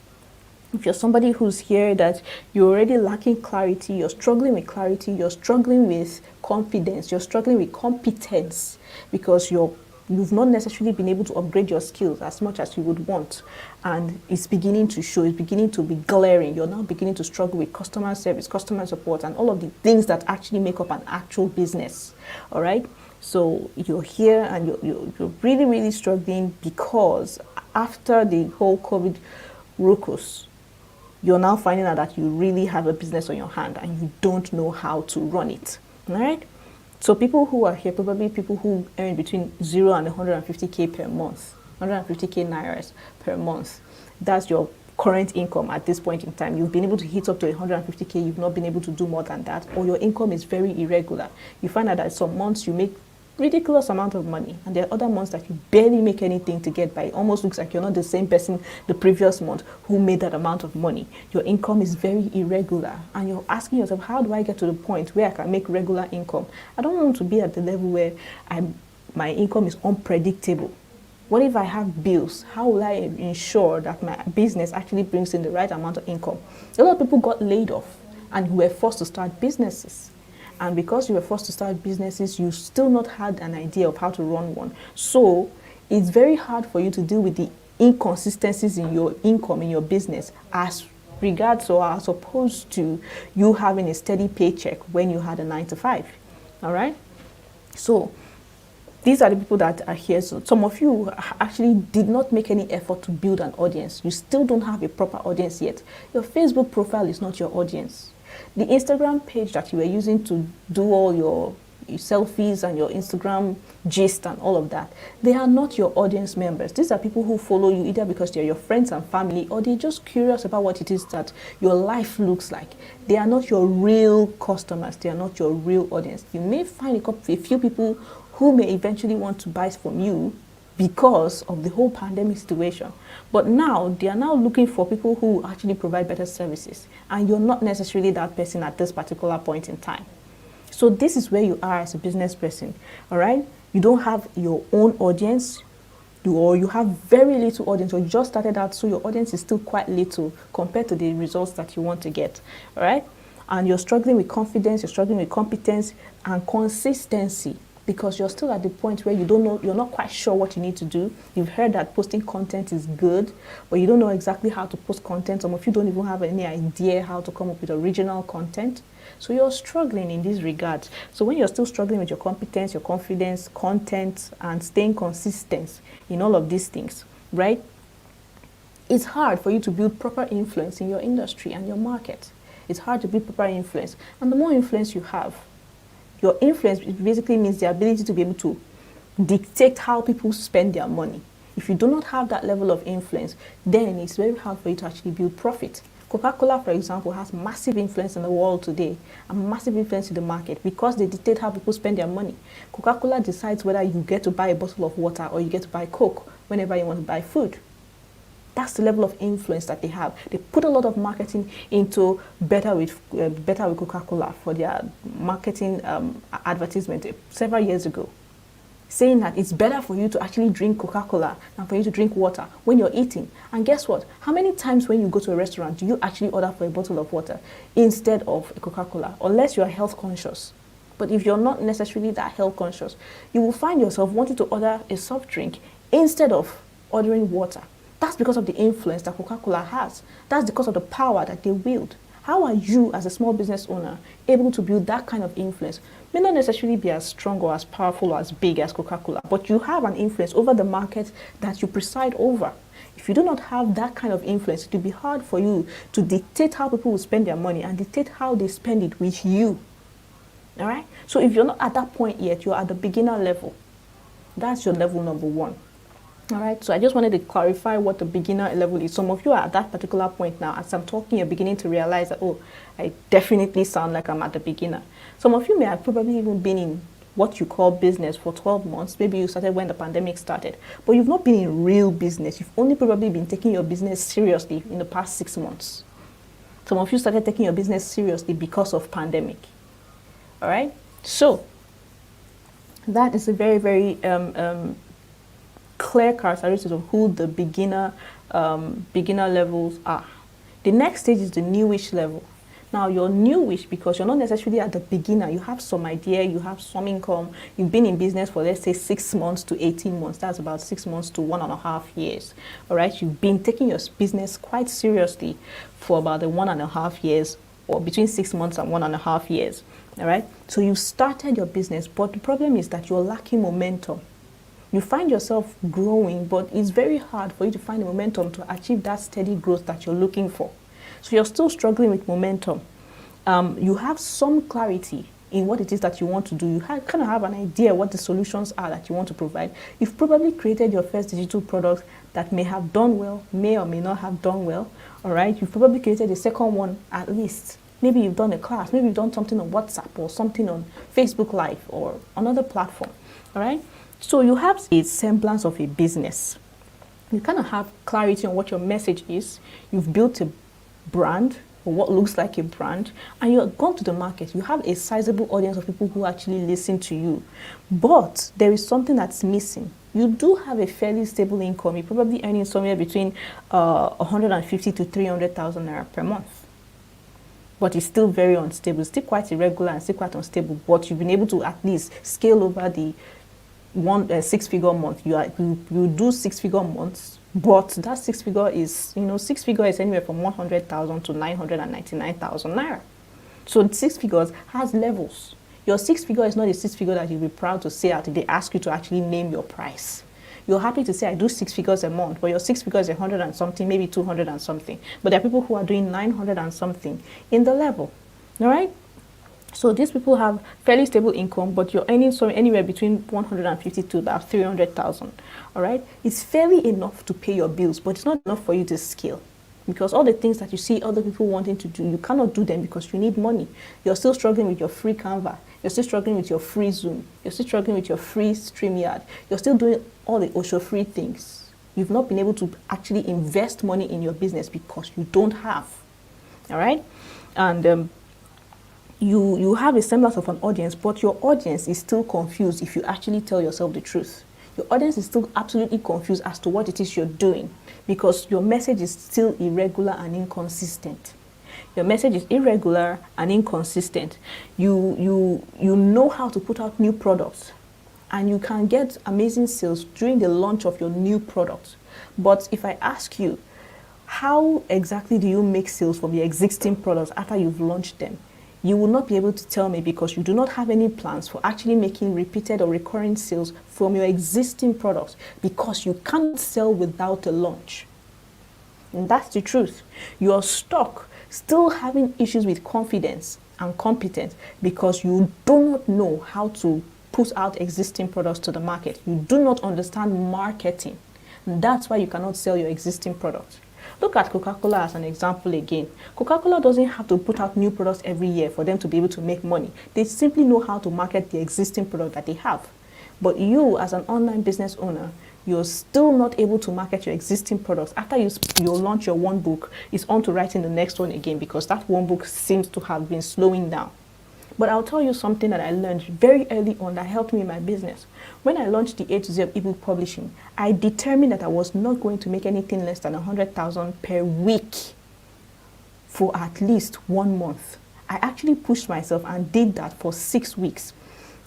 If you're somebody who's here that you're already lacking clarity, you're struggling with clarity, you're struggling with confidence, you're struggling with competence because you've not necessarily been able to upgrade your skills as much as you would want, and it's beginning to show, it's beginning to be glaring. You're now beginning to struggle with customer service, customer support, and all of the things that actually make up an actual business. All right, so you're here and you're really, really struggling because after the whole COVID ruckus, you're now finding out that you really have a business on your hand and you don't know how to run it. All right. So people who are here, probably people who earn between 0 and 150K per month, 150K Nairas per month. That's your current income at this point in time. You've been able to hit up to 150K. You've not been able to do more than that, or your income is very irregular. You find out that some months you make ridiculous amount of money, and there are other months that you barely make anything to get by. It almost looks like you're not the same person the previous month who made that amount of money. Your income is very irregular, and you're asking yourself, how do I get to the point where I can make regular income? I don't want to be at the level where my income is unpredictable. What if I have bills? How will I ensure that my business actually brings in the right amount of income? A lot of people got laid off and were forced to start businesses. And because you were forced to start businesses, you still not had an idea of how to run one. So it's very hard for you to deal with the inconsistencies in your income, in your business, as regards or as opposed to you having a steady paycheck when you had a 9-to-5. All right? So these are the people that are here. So some of you actually did not make any effort to build an audience. You still don't have a proper audience yet. Your Facebook profile is not your audience. The Instagram page that you were using to do all your selfies and your Instagram gist and all of that, they are not your audience members. These are people who follow you either because they're your friends and family, or they're just curious about what it is that your life looks like. They are not your real customers. They are not your real audience. You may find a few people who may eventually want to buy from you because of the whole pandemic situation. But now, they are now looking for people who actually provide better services. And you're not necessarily that person at this particular point in time. So this is where you are as a business person, all right? You don't have your own audience, or you have very little audience, or you just started out, so your audience is still quite little compared to the results that you want to get, all right? And you're struggling with confidence, you're struggling with competence and consistency, because you're still at the point where you don't know, you're not quite sure what you need to do. You've heard that posting content is good, but you don't know exactly how to post content. Some of you don't even have any idea how to come up with original content. So you're struggling in this regard. So when you're still struggling with your competence, your confidence, content, and staying consistent in all of these things, right? It's hard for you to build proper influence in your industry and your market. It's hard to build proper influence. And the more influence you have, your influence basically means the ability to be able to dictate how people spend their money. If you do not have that level of influence, then it's very hard for you to actually build profit. Coca-Cola, for example, has massive influence in the world today and massive influence in the market because they dictate how people spend their money. Coca-Cola decides whether you get to buy a bottle of water or you get to buy Coke whenever you want to buy food. That's the level of influence that they have. They put a lot of marketing into Better with Coca-Cola for their marketing advertisement several years ago. saying that it's better for you to actually drink Coca-Cola than for you to drink water when you're eating. And guess what? How many times when you go to a restaurant do you actually order for a bottle of water instead of a Coca-Cola? Unless you're health conscious. But if you're not necessarily that health conscious, you will find yourself wanting to order a soft drink instead of ordering water. That's because of the influence that Coca-Cola has. That's because of the power that they wield. How are you, as a small business owner, able to build that kind of influence? May not necessarily be as strong or as powerful or as big as Coca-Cola, but you have an influence over the market that you preside over. If you do not have that kind of influence, it will be hard for you to dictate how people will spend their money and dictate how they spend it with you. All right? So if you're not at that point yet, you're at the beginner level. That's your level number one. All right, so I just wanted to clarify what the beginner level is. Some of you are at that particular point now. As I'm talking, you're beginning to realize that, oh, I definitely sound like I'm at the beginner. Some of you may have probably even been in what you call business for 12 months. Maybe you started when the pandemic started, but you've not been in real business. You've only probably been taking your business seriously in the past 6 months. Some of you started taking your business seriously because of pandemic. All right, so that is a very, very clear characteristics of who the beginner levels are. The next stage is the newish level. Now you're newish because you're not necessarily at the beginner. You have some idea, you have some income, you've been in business for, let's say, 6 months to 18 months. That's about 6 months to 1.5 years. All right, you've been taking your business quite seriously for about the 1.5 years, or between 6 months and 1.5 years. All right, so you started your business, but the problem is that you're lacking momentum. You find yourself growing, but it's very hard for you to find the momentum to achieve that steady growth that you're looking for. So you're still struggling with momentum. You have some clarity in what it is that you want to do. You kind of have an idea what the solutions are that you want to provide. You've probably created your first digital product that may have done well, may or may not have done well. All right, you've probably created a second one at least. Maybe you've done a class, maybe you've done something on WhatsApp or something on Facebook Live or another platform. All right. So you have a semblance of a business. You kind of have clarity on what your message is. You've built a brand, or what looks like a brand, and you're gone to the market. You have a sizable audience of people who actually listen to you. But there is something that's missing. You do have a fairly stable income. You're probably earning somewhere between 150 to 300,000 naira per month. But it's still very unstable. It's still quite irregular and still quite unstable. But you've been able to at least scale over the 6-figure month. You do 6-figure months, but that 6-figure is, 6-figure is anywhere from 100,000 to 999,000 naira. So 6 figures has levels. Your 6-figure is not a 6-figure that you'll be proud to say out if they ask you to actually name your price. You're happy to say I do 6 figures a month, but your 6-figure is 100 and something, maybe 200 and something. But there are people who are doing 900 and something in the level. All right. So these people have fairly stable income, but you're earning anywhere between 150 to about 300,000. All right, it's fairly enough to pay your bills, but it's not enough for you to scale, because all the things that you see other people wanting to do, you cannot do them because you need money. You're still struggling with your free Canva. You're still struggling with your free Zoom. You're still struggling with your free StreamYard. You're still doing all the Osho free things. You've not been able to actually invest money in your business because you don't have. All right, and you have a semblance of an audience, but your audience is still confused if you actually tell yourself the truth. Your audience is still absolutely confused as to what it is you're doing, because your message is still irregular and inconsistent. Your message is irregular and inconsistent. You know how to put out new products, and you can get amazing sales during the launch of your new product. But if I ask you, how exactly do you make sales from your existing products after you've launched them? You will not be able to tell me, because you do not have any plans for actually making repeated or recurring sales from your existing products, because you can't sell without a launch. And that's the truth. You are stuck still having issues with confidence and competence because you do not know how to put out existing products to the market. You do not understand marketing. And that's why you cannot sell your existing product. Look at Coca-Cola as an example again. Coca-Cola doesn't have to put out new products every year for them to be able to make money. They simply know how to market the existing product that they have. But you, as an online business owner, you're still not able to market your existing products. After you launch your one book, it's on to writing the next one again, because that one book seems to have been slowing down. But I'll tell you something that I learned very early on that helped me in my business. When I launched the A to Z of ebook publishing, I determined that I was not going to make anything less than 100,000 per week for at least 1 month. I actually pushed myself and did that for 6 weeks.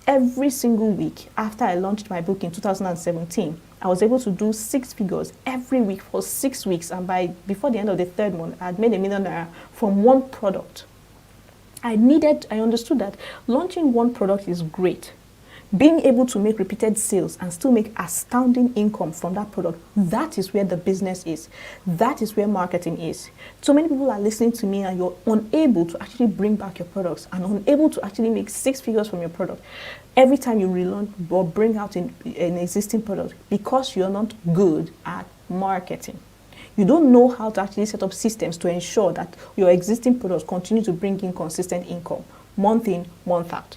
Every single week after I launched my book in 2017, I was able to do 6 figures every week for 6 weeks. And before the end of the 3rd month, I had made $1 million from one product. I understood that launching one product is great. Being able to make repeated sales and still make astounding income from that product, that is where the business is. That is where marketing is. So many people are listening to me and you're unable to actually bring back your products and unable to actually make 6 figures from your product every time you relaunch or bring out an existing product because you're not good at marketing. You don't know how to actually set up systems to ensure that your existing products continue to bring in consistent income, month in, month out.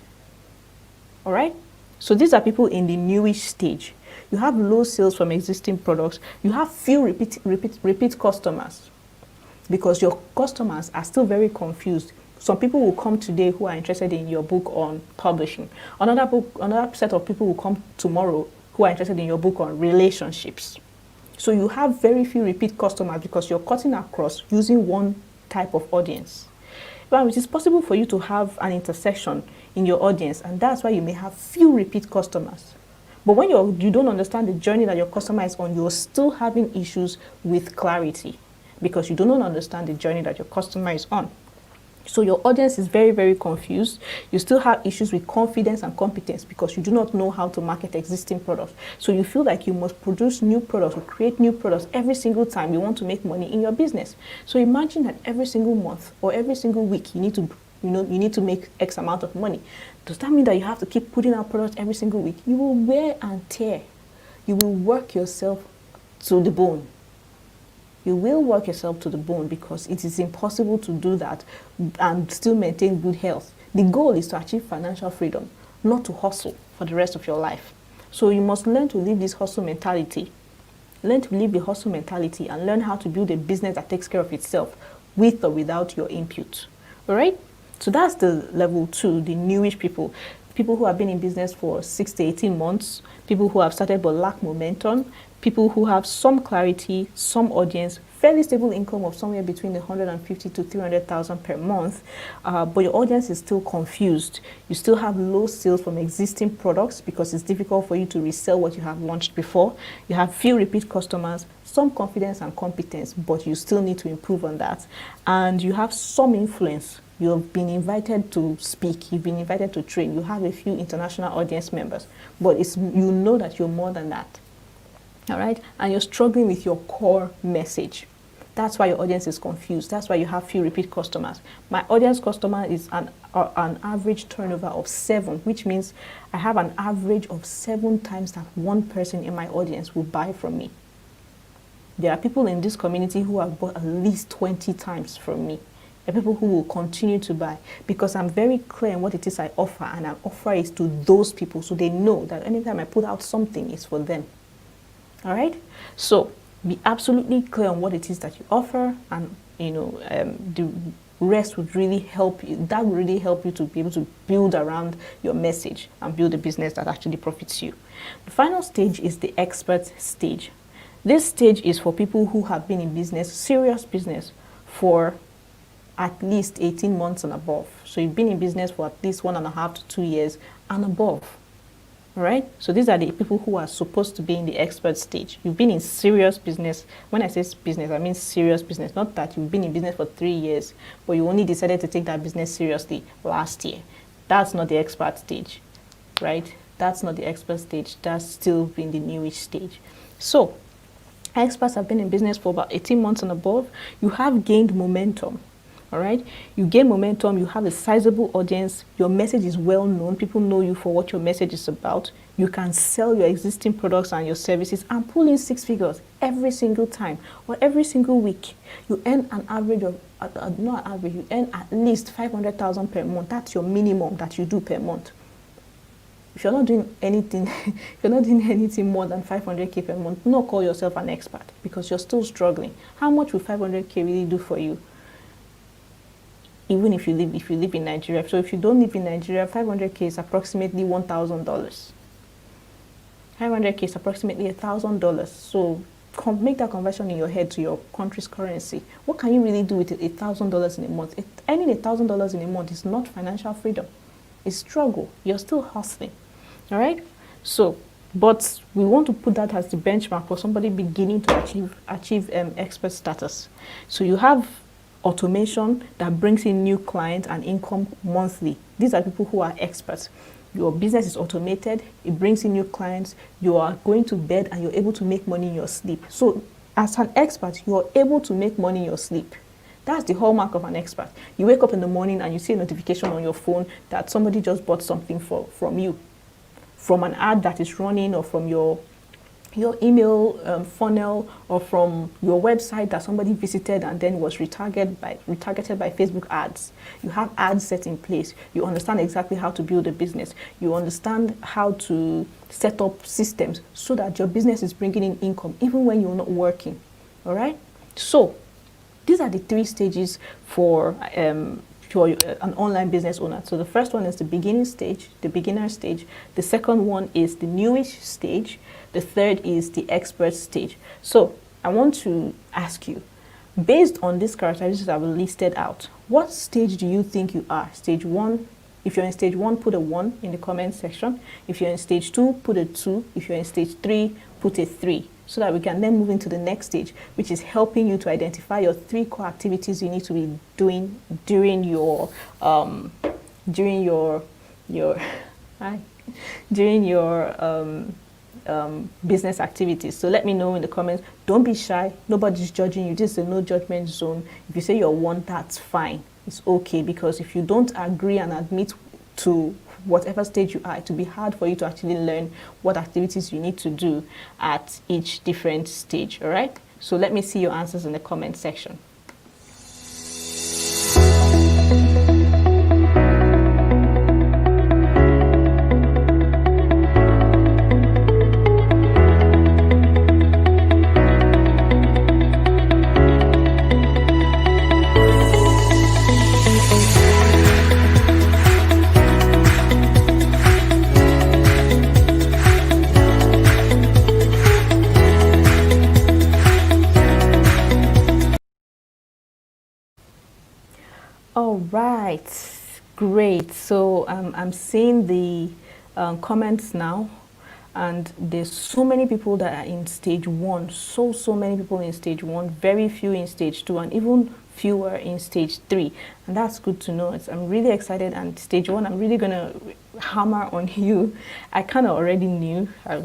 All right? So these are people in the newish stage. You have low sales from existing products. You have few repeat customers because your customers are still very confused. Some people will come today who are interested in your book on publishing. Another set of people will come tomorrow who are interested in your book on relationships. So you have very few repeat customers because you're cutting across using one type of audience. But it is possible for you to have an intersection in your audience, and that's why you may have few repeat customers. But when you don't understand the journey that your customer is on, you're still having issues with clarity because you do not understand the journey that your customer is on. So your audience is very, very confused. You still have issues with confidence and competence because you do not know how to market existing products. So you feel like you must produce new products or create new products every single time you want to make money in your business. So imagine that every single month or every single week you need to make X amount of money. Does that mean that you have to keep putting out products every single week? You will wear and tear. You will work yourself to the bone. You will work yourself to the bone because it is impossible to do that and still maintain good health. The goal is to achieve financial freedom, not to hustle for the rest of your life. So you must learn to live this hustle mentality. Learn to live the hustle mentality and learn how to build a business that takes care of itself with or without your input. All right? So that's the level 2, the newish people. People who have been in business for 6 to 18 months, people who have started but lack momentum, people who have some clarity, some audience, fairly stable income of somewhere between 150 to 300,000 per month, but your audience is still confused. You still have low sales from existing products because it's difficult for you to resell what you have launched before. You have few repeat customers, some confidence and competence, but you still need to improve on that. And you have some influence. You've been invited to speak, you've been invited to train, you have a few international audience members, but you know that you're more than that. All right, and you're struggling with your core message. That's why your audience is confused. That's why you have few repeat customers. My audience customer is an average turnover of 7, which means I have an average of 7 times that one person in my audience will buy from me. There are people in this community who have bought at least 20 times from me. There are people who will continue to buy because I'm very clear on what it is I offer, and I offer it to those people so they know that anytime I put out something, it's for them. All right, so be absolutely clear on what it is that you offer, and the rest would really help you. That would really help you to be able to build around your message and build a business that actually profits you. The final stage is the expert stage. This stage is for people who have been in business, serious business, for at least 18 months and above. So you've been in business for at least 1.5 to 2 years and above. All right, so these are the people who are supposed to be in the expert stage. You've been in serious business. When I say business, I mean serious business. Not that you've been in business for 3 years, but you only decided to take that business seriously last year. That's not the expert stage, right? That's not the expert stage. That's still in the newish stage. So experts have been in business for about 18 months and above. You have gained momentum. All right, you gain momentum, you have a sizable audience, your message is well known, people know you for what your message is about. You can sell your existing products and your services and pull in 6 figures every single time or every single week. You earn an average of, you earn at least 500,000 per month. That's your minimum that you do per month. If you're not doing anything, if you're not doing anything more than 500K per month, do not call yourself an expert because you're still struggling. How much will 500K really do for you? even if you live in Nigeria. So if you don't live in Nigeria, 500K is approximately $1,000. 500K is approximately $1,000. So make that conversion in your head to your country's currency. What can you really do with $1,000 in a month? Earning $1,000 in a month is not financial freedom. It's struggle. You're still hustling. All right. So, but we want to put that as the benchmark for somebody beginning to achieve expert status. So you have automation that brings in new clients and income monthly. These are people who are experts. Your business is automated, it brings in new clients, you are going to bed and you're able to make money in your sleep. So as an expert, you're able to make money in your sleep. That's the hallmark of an expert. You wake up in the morning and you see a notification on your phone that somebody just bought something from you, from an ad that is running, or from your email funnel, or from your website that somebody visited and then was retargeted by Facebook ads. You have ads set in place. You understand exactly how to build a business. You understand how to set up systems so that your business is bringing in income even when you're not working. All right? So these are the 3 stages for an online business owner. So the first one is the beginner stage. The second one is the newish stage. The third is the expert stage. So I want to ask you, based on these characteristics I've listed out, what stage do you think you are? Stage 1? If you're in stage 1, put a 1 in the comment section. If you're in stage 2, put a 2. If you're in stage 3, put a 3. So that we can then move into the next stage, which is helping you to identify your 3 core activities you need to be doing during your business activities. So let me know in the comments. Don't be shy. Nobody's judging you. This is a no judgment zone. If you say you're 1, that's fine. It's okay, because if you don't agree and admit to whatever stage you are, it will be hard for you to actually learn what activities you need to do at each different stage. All right? So let me see your answers in the comment section. All right, great. So I'm seeing the comments now, and there's so many people that are in stage 1. So many people in stage 1, very few in stage 2, and even fewer in stage 3. And that's good to know. I'm really excited. And stage 1, I'm really gonna hammer on you. I kind of already knew. I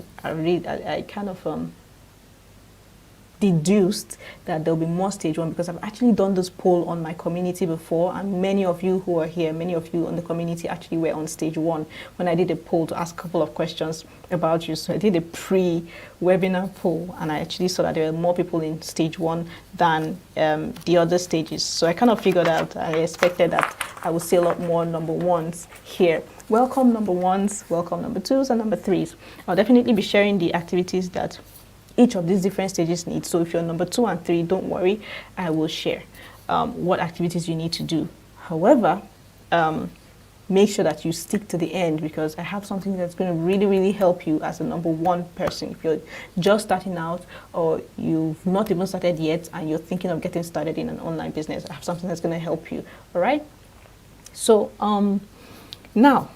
kind of deduced that there'll be more stage 1, because I've actually done this poll on my community before, and many of you who are here, many of you on the community actually were on stage 1 when I did a poll to ask a couple of questions about you. So I did a pre-webinar poll, and I actually saw that there were more people in stage 1 than the other stages. So I kind of figured out, I expected that I would see a lot more number 1s here. Welcome number 1s, welcome number 2s and number 3s. I'll definitely be sharing the activities that each of these different stages needs. So if you're number 2 and 3, don't worry, I will share what activities you need to do. However, make sure that you stick to the end, because I have something that's going to really help you as a number 1 person. If you're just starting out, or you've not even started yet and you're thinking of getting started in an online business, I have something that's going to help you. All right. So now,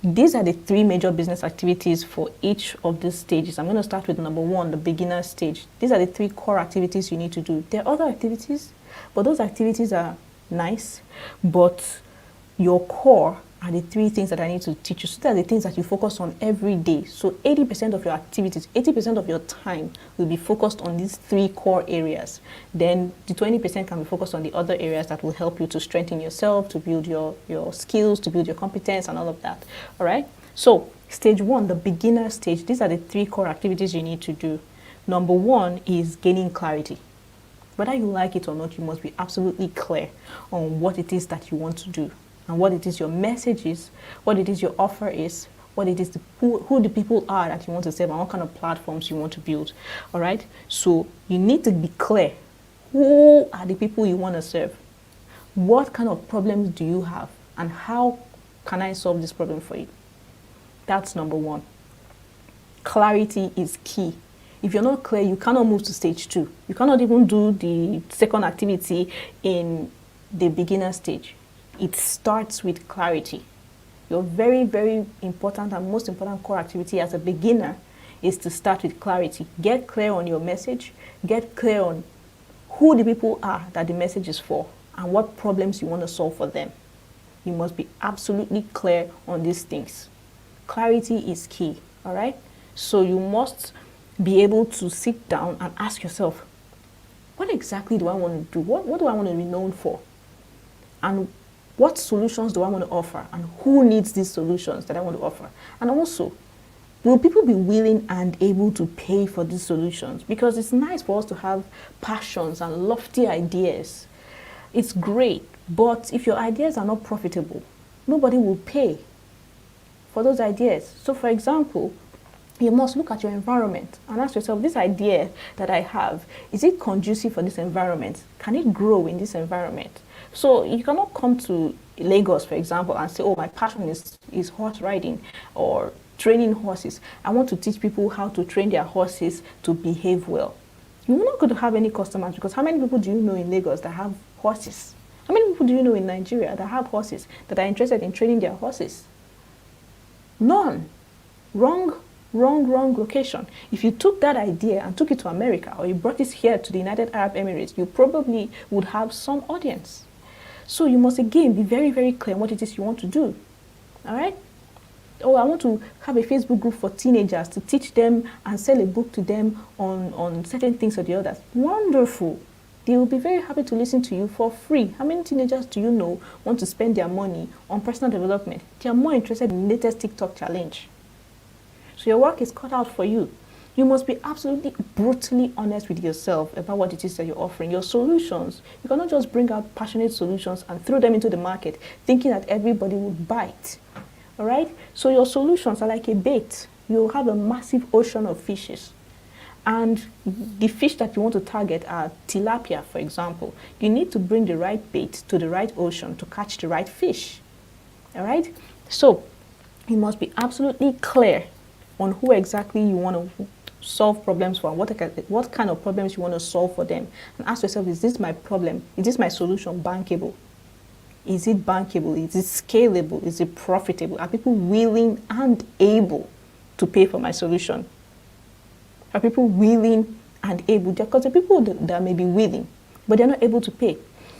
these are the 3 major business activities for each of these stages. I'm going to start with number 1, the beginner stage. These are the 3 core activities you need to do. There are other activities, but those activities are nice, but your core are the 3 things that I need to teach you. So they're the things that you focus on every day. So 80% of your activities, 80% of your time will be focused on these 3 core areas. Then the 20% can be focused on the other areas that will help you to strengthen yourself, to build your skills, to build your competence and all of that. All right. So stage 1, the beginner stage, these are the 3 core activities you need to do. Number 1 is gaining clarity. Whether you like it or not, you must be absolutely clear on what it is that you want to do, and what it is your message is, what it is your offer is, what it is who the people are that you want to serve, and what kind of platforms you want to build. All right. So you need to be clear. Who are the people you want to serve? What kind of problems do you have, and how can I solve this problem for you? That's number one. Clarity is key. If you're not clear, you cannot move to stage 2. You cannot even do the second activity in the beginner stage. It starts with clarity. Your very, very important and most important core activity as a beginner is to start with clarity. Get clear on your message. Get clear on who the people are that the message is for and what problems you want to solve for them. You must be absolutely clear on these things. Clarity is key, all right? So you must be able to sit down and ask yourself, what exactly do I want to do? What do I want to be known for? And what solutions do I want to offer? And who needs these solutions that I want to offer? And also, will people be willing and able to pay for these solutions? Because it's nice for us to have passions and lofty ideas. It's great, but if your ideas are not profitable, nobody will pay for those ideas. So for example, you must look at your environment and ask yourself, this idea that I have, is it conducive for this environment? Can it grow in this environment? So you cannot come to Lagos, for example, and say, oh, my passion is horse riding or training horses. I want to teach people how to train their horses to behave well. You're not going to have any customers, because how many people do you know in Lagos that have horses? How many people do you know in Nigeria that have horses, that are interested in training their horses? None. Wrong location. If you took that idea and took it to America, or you brought it here to the United Arab Emirates, you probably would have some audience. So you must again be very, very clear on what it is you want to do. All right? Oh, I want to have a Facebook group for teenagers to teach them and sell a book to them on certain things or the others. Wonderful. They will be very happy to listen to you for free. How many teenagers do you know want to spend their money on personal development? They are more interested in the latest TikTok challenge. So your work is cut out for you. You must be absolutely brutally honest with yourself about what it is that you're offering. Your solutions, you cannot just bring out passionate solutions and throw them into the market thinking that everybody will buy it. All right? So your solutions are like a bait. You'll have a massive ocean of fishes. And the fish that you want to target are tilapia, for example. You need to bring the right bait to the right ocean to catch the right fish. All right? So you must be absolutely clear on who exactly you want to solve problems for, and what kind of problems you want to solve for them. And ask yourself, is this my problem? Is this my solution bankable? Is it bankable? Is it scalable? Is it profitable? Are people willing and able to pay for my solution? Are people willing and able? Because the people that may be willing, but they're not able to pay.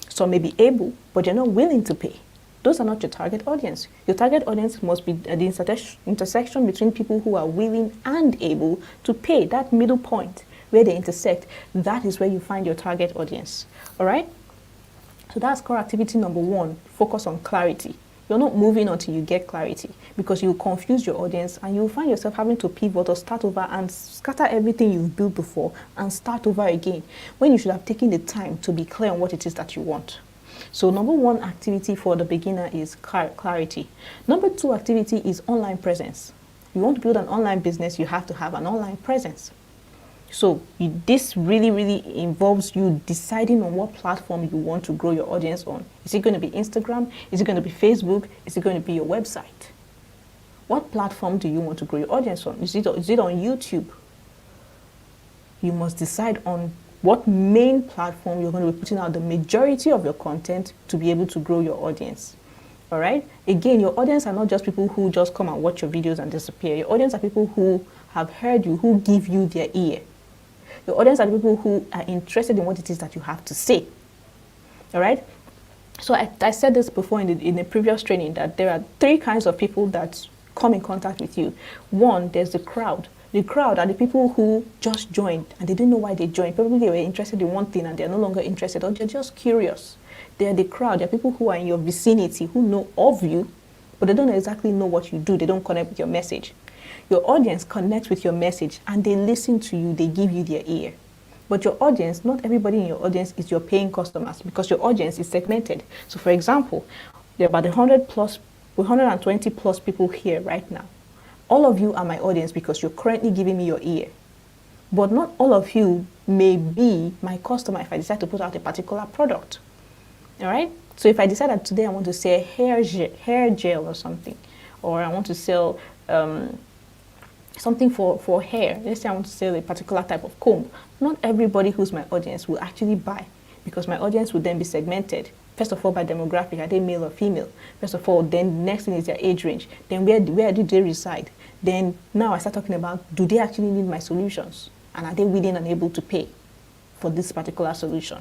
Some may be able, but they're not willing to pay. Those are not your target audience. Your target audience must be at the intersection between people who are willing and able to pay. That middle point where they intersect, that is where you find your target audience. All right? So that's core activity number 1. Focus on clarity. You're not moving until you get clarity, because you'll confuse your audience and you'll find yourself having to pivot or start over and scatter everything you've built before and start over again, when you should have taken the time to be clear on what it is that you want. So number 1 activity for the beginner is clarity. Number 2 activity is online presence. You want to build an online business, you have to have an online presence. So this really involves you deciding on what platform you want to grow your audience on. Is it going to be Instagram? Is it going to be Facebook? Is it going to be your website? What platform do you want to grow your audience on? Is it on YouTube? You must decide on what main platform you're going to be putting out the majority of your content to be able to grow your audience. All right? Again, your audience are not just people who just come and watch your videos and disappear. Your audience are people who have heard you, who give you their ear. Your audience are people who are interested in what it is that you have to say. All right? So I said this before in the previous training, that there are 3 kinds of people that come in contact with you. 1, there's the crowd. The crowd are the people who just joined and they didn't know why they joined. Probably they were interested in one thing and they're no longer interested, or they're just curious. They're the crowd. They're people who are in your vicinity, who know of you, but they don't exactly know what you do. They don't connect with your message. Your audience connects with your message and they listen to you. They give you their ear. But your audience, not everybody in your audience is your paying customers, because your audience is segmented. So for example, there are about 120 plus people here right now. All of you are my audience because you're currently giving me your ear. But not all of you may be my customer if I decide to put out a particular product. All right? So if I decide that today I want to sell hair gel or something, or I want to sell something for hair, let's say I want to sell a particular type of comb, not everybody who's my audience will actually buy, because my audience will then be segmented. First of all, by demographic, are they male or female? First of all, then the next thing is their age range. Then where do they reside? Then now I start talking about, do they actually need my solutions? And are they willing and able to pay for this particular solution?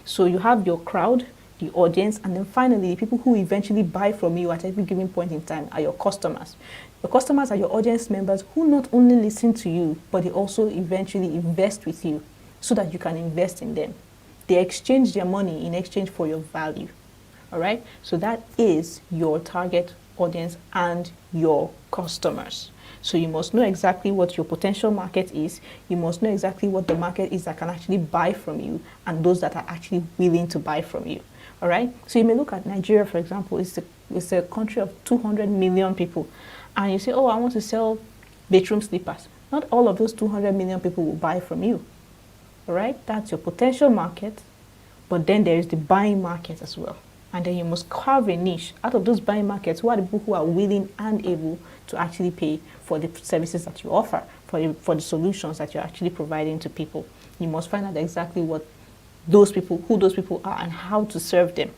So you have your crowd, the audience, and then finally, the people who eventually buy from you at every given point in time are your customers. Your customers are your audience members who not only listen to you, but they also eventually invest with you so that you can invest in them. They exchange their money in exchange for your value. All right? So that is your target audience and your customers. So you must know exactly what your potential market is. You must know exactly what the market is that can actually buy from you and those that are actually willing to buy from you. All right? So you may look at Nigeria, for example. It's a country of 200 million people. And you say, oh, I want to sell bedroom slippers. Not all of those 200 million people will buy from you. All right? That's your potential market. But then there is the buying market as well. And then you must carve a niche. Out of those buying markets, who are the people who are willing and able to actually pay for the services that you offer, for the solutions that you're actually providing to people. You must find out exactly who those people are and how to serve them.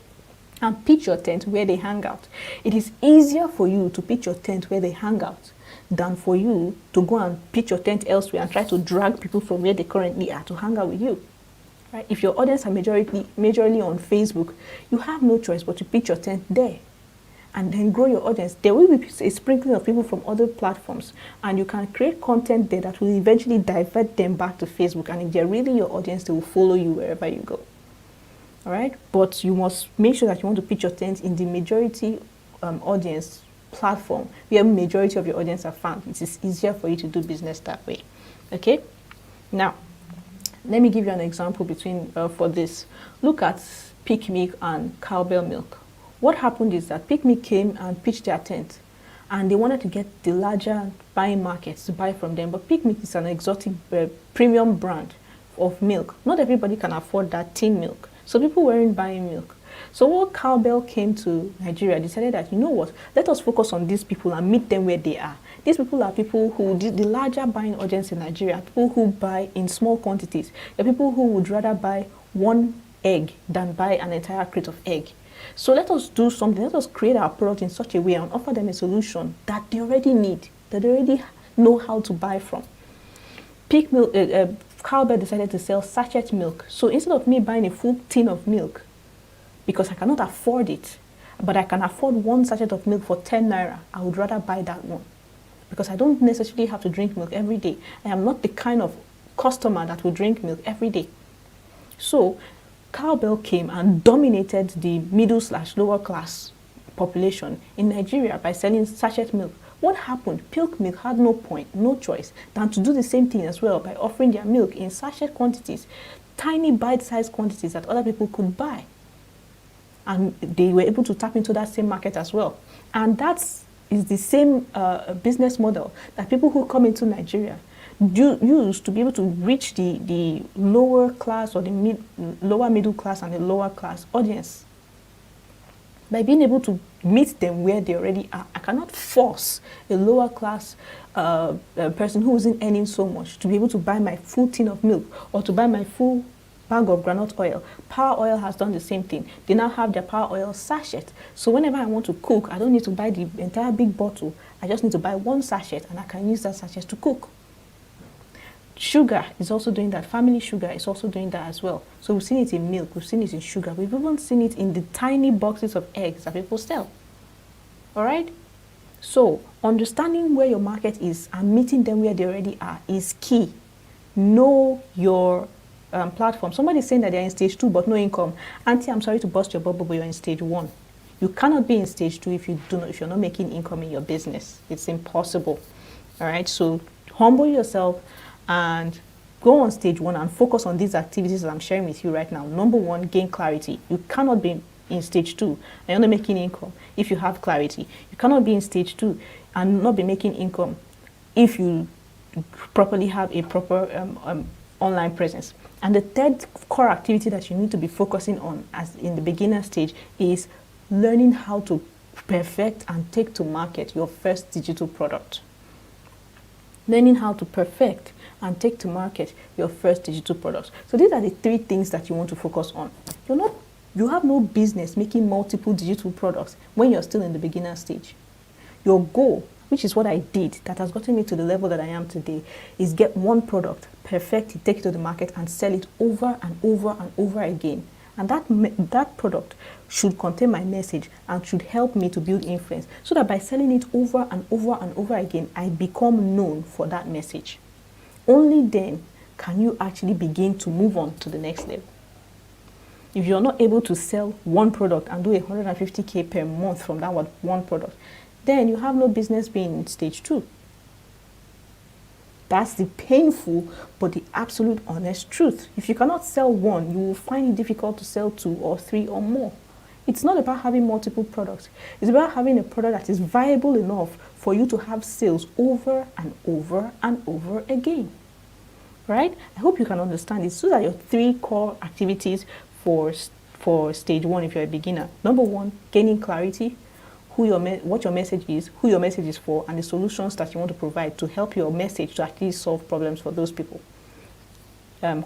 And pitch your tent where they hang out. It is easier for you to pitch your tent where they hang out than for you to go and pitch your tent elsewhere and try to drag people from where they currently are to hang out with you. Right? If your audience are majorly on Facebook, you have no choice but to pitch your tent there and then grow your audience. There will be a sprinkling of people from other platforms, and you can create content there that will eventually divert them back to Facebook. And if they're really your audience, they will follow you wherever you go. All right? But you must make sure that you want to pitch your tent in the majority audience platform where majority of your audience are found. It is easier for you to do business that way. Okay? Now, let me give you an example for this. Look at Peak Milk and Cowbell Milk. What happened is that Peak Milk came and pitched their tent, and they wanted to get the larger buying markets to buy from them. But Peak Milk is an exotic premium brand of milk. Not everybody can afford that tin milk. So people weren't buying milk. So when Cowbell came to Nigeria, decided that, you know what, let us focus on these people and meet them where they are. These people are people who, the larger buying audience in Nigeria, people who buy in small quantities. They're people who would rather buy one egg than buy an entire crate of egg. So let us do something. Let us create our product in such a way and offer them a solution that they already need, that they already know how to buy from. Peak Milk, Cowbell decided to sell sachet milk. So instead of me buying a full tin of milk, because I cannot afford it, but I can afford one sachet of milk for 10 naira, I would rather buy that one. Because I don't necessarily have to drink milk every day. I am not the kind of customer that will drink milk every day. So Cowbell came and dominated the middle/lower class population in Nigeria by selling sachet milk. What happened? Peak Milk had no choice than to do the same thing as well by offering their milk in sachet quantities, tiny bite-sized quantities that other people could buy. And they were able to tap into that same market as well. And is the same business model that people who come into Nigeria use to be able to reach the lower class or the lower middle class and the lower class audience. By being able to meet them where they already are. I cannot force a lower class person who isn't earning so much to be able to buy my full tin of milk or to buy my full bag of groundnut oil. Power Oil has done the same thing. They now have their Power Oil sachet. So whenever I want to cook, I don't need to buy the entire big bottle. I just need to buy one sachet and I can use that sachet to cook. Sugar is also doing that. Family Sugar is also doing that as well. So we've seen it in milk, we've seen it in sugar, we've even seen it in the tiny boxes of eggs that people sell. All right? So understanding where your market is and meeting them where they already are is key. Know your platform. Somebody's saying that they're in stage 2 but no income. Auntie, I'm sorry to burst your bubble, but you're in stage 1. You cannot be in stage 2 if you're not making income in your business. It's impossible. All right? So humble yourself and go on stage 1 and focus on these activities that I'm sharing with you right now. Number 1, gain clarity. You cannot be in stage 2 and you're not making income if you have clarity. You cannot be in stage 2 and not be making income if you properly have a proper online presence. And the third core activity that you need to be focusing on as in the beginner stage is learning how to perfect and take to market your first digital product. Learning how to perfect and take to market your first digital product. So these are the three things that you want to focus on. You have no business making multiple digital products when you're still in the beginner stage. Your goal, which is what I did, that has gotten me to the level that I am today, is get one product, perfect it, take it to the market, and sell it over and over and over again. And that product should contain my message and should help me to build influence, so that by selling it over and over and over again, I become known for that message. Only then can you actually begin to move on to the next level. If you're not able to sell one product and do 150K per month from that one product, then you have no business being in stage 2. That's the painful but the absolute honest truth. If you cannot sell one, you will find it difficult to sell 2 or 3 or more. It's not about having multiple products. It's about having a product that is viable enough for you to have sales over and over and over again. Right? I hope you can understand it. So that your 3 core activities for stage 1 if you're a beginner. Number 1, gaining clarity. What your message is, who your message is for, and the solutions that you want to provide to help your message to actually solve problems for those people.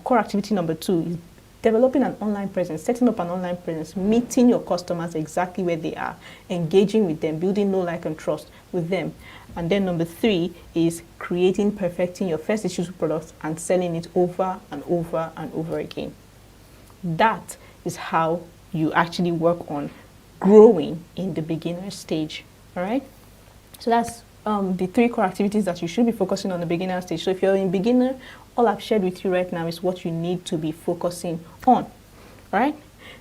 Core activity number 2 is developing an online presence, setting up an online presence, meeting your customers exactly where they are, engaging with them, building know, like, and trust with them. And then number 3 is perfecting your first digital product and selling it over and over and over again. That is how you actually work on growing in the beginner stage. All right, so that's the 3 core activities that you should be focusing on the beginner stage. So if you're in beginner, all I've shared with you right now is what you need to be focusing on. All right,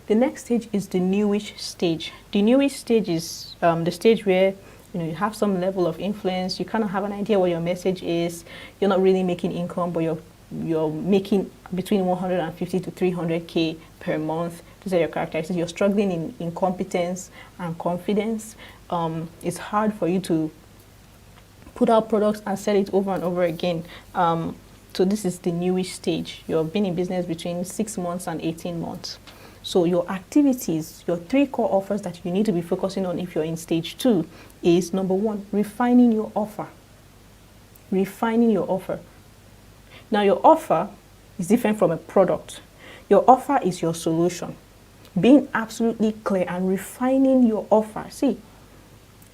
the next stage is the newish stage. The newish stage is the stage where you have some level of influence. You kind of have an idea what your message is. You're not really making income, but you're making between 150 to 300K per month. These are your characteristics. You're struggling in competence and confidence. It's hard for you to put out products and sell it over and over again. So this is the newish stage. You've been in business between 6 months and 18 months. So your activities, your 3 core offers that you need to be focusing on if you're in stage 2 is number 1, refining your offer. Refining your offer. Now your offer is different from a product. Your offer is your solution. Being absolutely clear and refining your offer. See,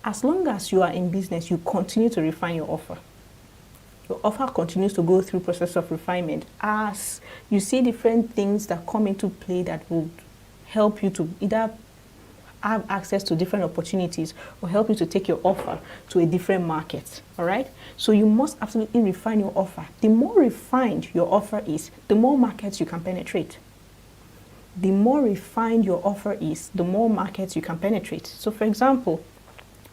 as long as you are in business, you continue to refine your offer. Your offer continues to go through process of refinement as you see different things that come into play that will help you to either have access to different opportunities or help you to take your offer to a different market. All right, so you must absolutely refine your offer. The more refined your offer is, the more markets you can penetrate. The more refined your offer is, the more markets you can penetrate. So for example,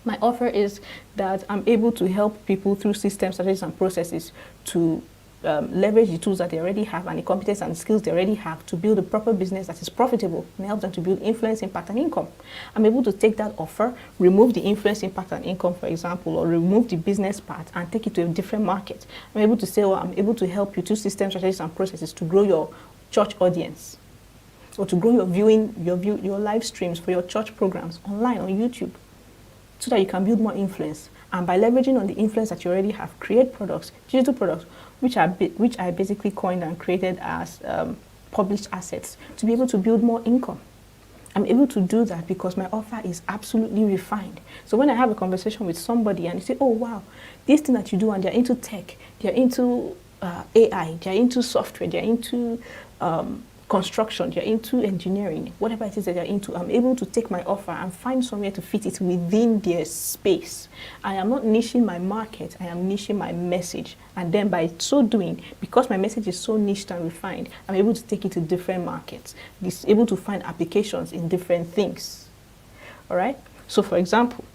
my offer is that I'm able to help people through systems, strategies, and processes to leverage the tools that they already have and the competence and skills they already have to build a proper business that is profitable and help them to build influence, impact, and income. I'm able to take that offer, remove the influence, impact, and income, for example, or remove the business part and take it to a different market. I'm able to say, well, I'm able to help you through systems, strategies, and processes to grow your church audience, or to grow your live streams for your church programs online on YouTube, so that you can build more influence. And by leveraging on the influence that you already have, create products, digital products, which I basically coined and created as published assets to be able to build more income. I'm able to do that because my offer is absolutely refined. So when I have a conversation with somebody and they say, oh wow, this thing that you do, and they're into tech, they're into AI, they're into software, they're into construction, they're into engineering, whatever it is that they're into, I'm able to take my offer and find somewhere to fit it within their space. I am not niching my market, I am niching my message. And then by so doing, because my message is so niched and refined, I'm able to take it to different markets. It's able to find applications in different things. All right? So for example,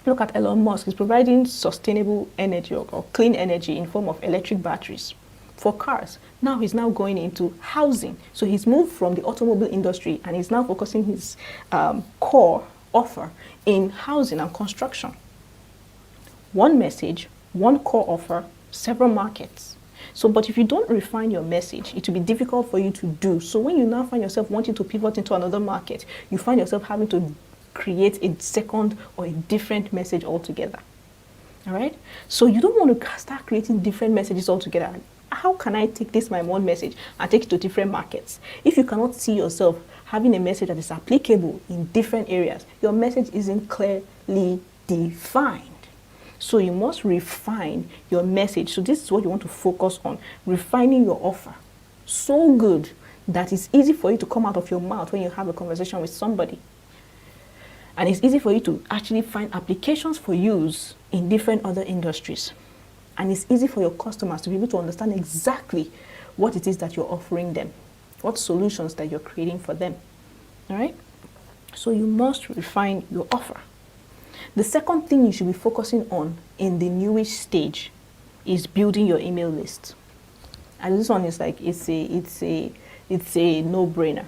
look at Elon Musk. He's providing sustainable energy or clean energy in form of electric batteries for cars. Now he's now going into housing. So he's moved from the automobile industry and he's now focusing his core offer in housing and construction. One message, one core offer, several markets. So, but if you don't refine your message, it will be difficult for you to do. So when you now find yourself wanting to pivot into another market, you find yourself having to create a second or a different message altogether. All right? So you don't want to start creating different messages altogether. How can I take this my one message and take it to different markets? If you cannot see yourself having a message that is applicable in different areas, your message isn't clearly defined. So you must refine your message. So this is what you want to focus on, refining your offer. So good that it's easy for you to come out of your mouth when you have a conversation with somebody. And it's easy for you to actually find applications for use in different other industries. And it's easy for your customers to be able to understand exactly what it is that you're offering them, what solutions that you're creating for them. All right? So you must refine your offer. The second thing you should be focusing on in the newish stage is building your email list. And this one is like, it's a no-brainer.